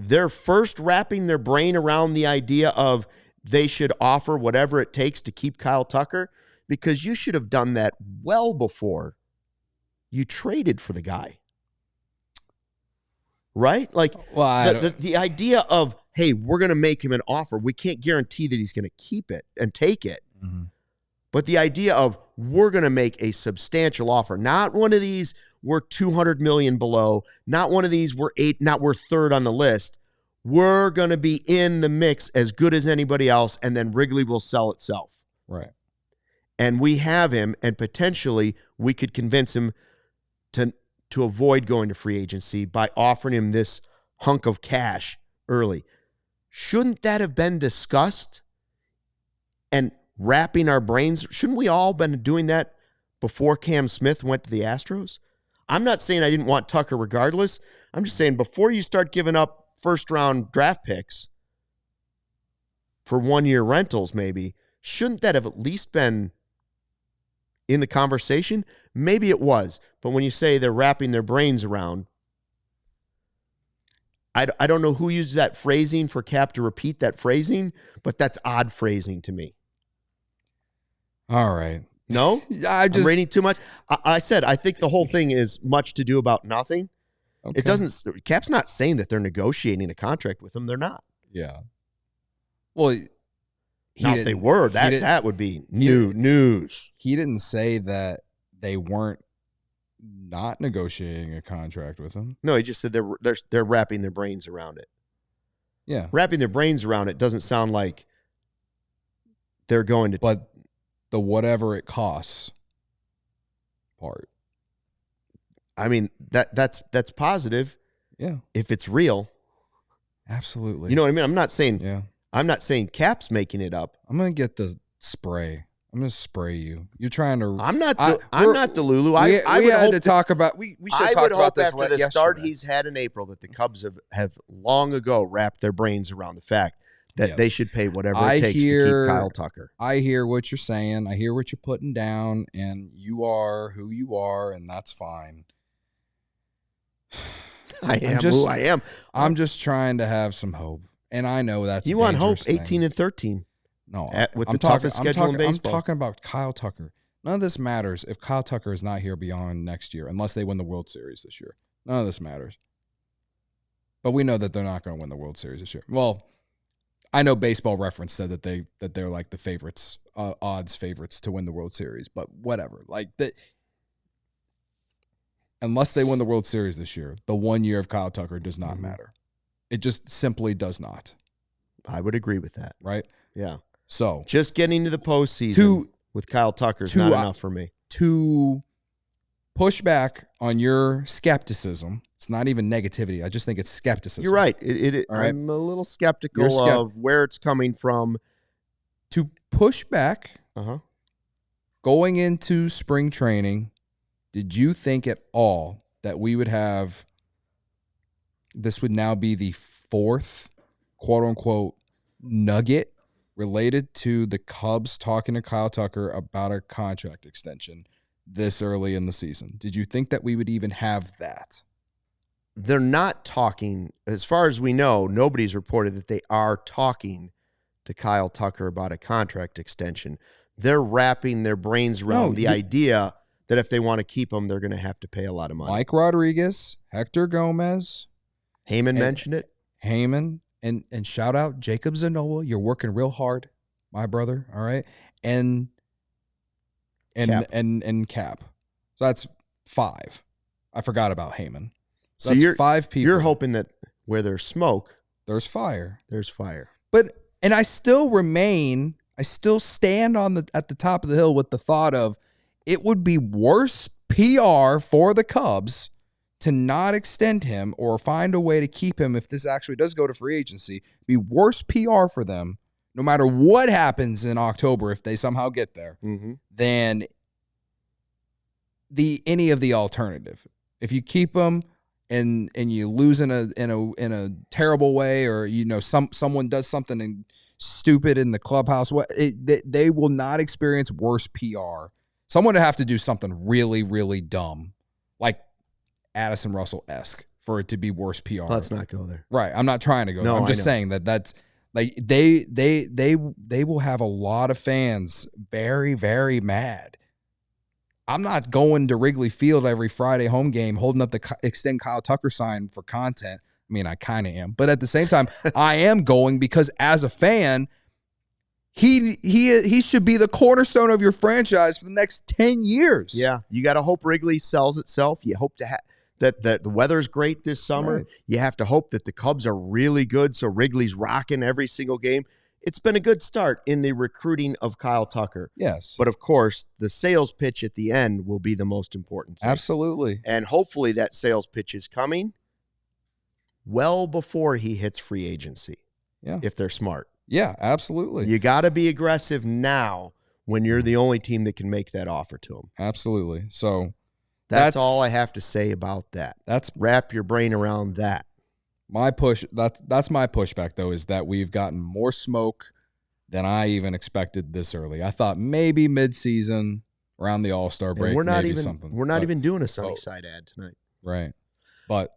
they're first wrapping their brain around the idea of they should offer whatever it takes to keep Kyle Tucker? Because you should have done that well before you traded for the guy. Right? Like, well, the idea of, hey, we're going to make him an offer. We can't guarantee that he's going to keep it and take it. But the idea of we're going to make a substantial offer, not one of these we're $200 million below, not one of these we're third on the list. We're going to be in the mix as good as anybody else, and then Wrigley will sell itself. Right. And we have him, and potentially we could convince him to avoid going to free agency by offering him this hunk of cash early. Shouldn't that have been discussed and wrapping our brains? Shouldn't we all been doing that before Cam Smith went to the Astros? I'm not saying I didn't want Tucker regardless. I'm just saying before you start giving up first-round draft picks for one-year rentals maybe, shouldn't that have at least been in the conversation? Maybe it was. But when you say they're wrapping their brains around, I don't know who used that phrasing for Cap to repeat that phrasing, but that's odd phrasing to me. All right. No? I'm reading too much. I said I think the whole thing is much to do about nothing. Okay. It doesn't. Cap's not saying that they're negotiating a contract with him. They're not. Yeah. Well, now if they were, that would be news. He didn't say that they weren't not negotiating a contract with him. No, he just said they're wrapping their brains around it. Yeah. Wrapping their brains around it doesn't sound like they're going to. But the whatever it costs part. I mean, that's positive. Yeah. If it's real. Absolutely. You know what I mean? I'm not saying Cap's making it up. I'm going to get the spray. I'm going to spray you. You're trying to. I'm not Delulu. We had to talk about. We should have talked about this after the start he's had in April that the Cubs have long ago wrapped their brains around the fact that they should pay whatever it takes to keep Kyle Tucker. I hear what you're saying. I hear what you're putting down, and you are who you are, and that's fine. I am who I am. I'm just trying to have some hope, and I know that's you want hope. 18-13. No, with the toughest schedule in baseball. I'm talking about Kyle Tucker. None of this matters if Kyle Tucker is not here beyond next year, unless they win the World Series this year. None of this matters. But we know that they're not going to win the World Series this year. Well, I know Baseball Reference said that they're like the favorites, odds favorites to win the World Series, but whatever. Like that, unless they win the World Series this year, the 1 year of Kyle Tucker does not matter. It just simply does not. I would agree with that. Right? Yeah. So just getting to the postseason with Kyle Tucker is not enough for me. To push back on your skepticism, it's not even negativity. I just think it's skepticism. You're right. I'm a little skeptical of where it's coming from. To push back, going into spring training, did you think at all that we would have, this would now be the fourth, quote-unquote, nugget related to the Cubs talking to Kyle Tucker about a contract extension this early in the season? Did you think that we would even have that? They're not talking. As far as we know, nobody's reported that they are talking to Kyle Tucker about a contract extension. They're wrapping their brains around the idea that if they want to keep him, they're going to have to pay a lot of money. Mike Rodriguez, Hector Gomez. Heyman mentioned it. Heyman. And shout out Jacob Zanola. You're working real hard, my brother. All right. And Cap. So that's 5. I forgot about Heyman. So that's 5 people. You're hoping that where there's smoke, there's fire. There's fire. And I still stand at the top of the hill with the thought of it would be worse PR for the Cubs to not extend him or find a way to keep him if this actually does go to free agency. Be worse PR for them, no matter what happens in October if they somehow get there, than any of the alternative. If you keep him and you lose in a terrible way, or someone does something stupid in the clubhouse, they will not experience worse PR. Someone would have to do something really, really dumb, like Addison Russell-esque, for it to be worse PR. Let's not go there. Right. I'm not trying to go there. I'm just saying that's like they will have a lot of fans very, very mad. I'm not going to Wrigley Field every Friday home game holding up the extend Kyle Tucker sign for content. I mean, I kind of am. But at the same time, I am going because as a fan, he should be the cornerstone of your franchise for the next 10 years. Yeah. You got to hope Wrigley sells itself. You hope to that the weather's great this summer. Right. You have to hope that the Cubs are really good, so Wrigley's rocking every single game. It's been a good start in the recruiting of Kyle Tucker. Yes. But, of course, the sales pitch at the end will be the most important thing. Absolutely. And hopefully that sales pitch is coming well before he hits free agency. Yeah. If they're smart. Yeah, absolutely. You got to be aggressive now when you're the only team that can make that offer to him. Absolutely. So that's all I have to say about that. Wrap your brain around that. That's my pushback, though, is that we've gotten more smoke than I even expected this early. I thought maybe midseason around the All-Star break. And we're not even even doing a sunny side ad tonight. Right. But,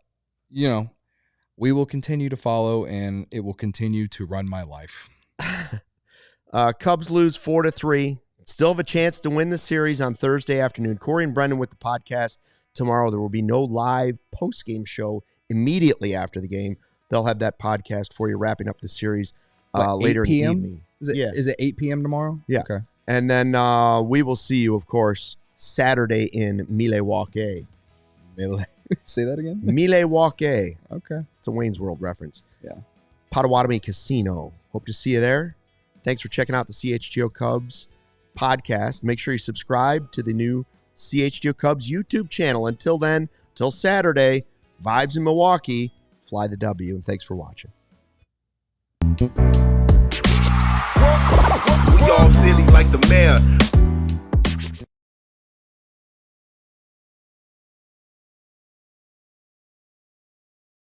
we will continue to follow, and it will continue to run my life. Cubs lose 4-3. Still have a chance to win the series on Thursday afternoon. Corey and Brendan with the podcast tomorrow. There will be no live post-game show immediately after the game. They'll have that podcast for you, wrapping up the series later in the evening. Is it 8 p.m. tomorrow? Yeah. Okay. And then we will see you, of course, Saturday in Milwaukee. Say that again? Milwaukee. Okay. It's a Wayne's World reference. Yeah. Potawatomi Casino. Hope to see you there. Thanks for checking out the CHGO Cubs podcast. Make sure you subscribe to the new CHGO Cubs YouTube channel. Until then, till Saturday, vibes in Milwaukee, fly the W, and thanks for watching. We all silly like the mayor.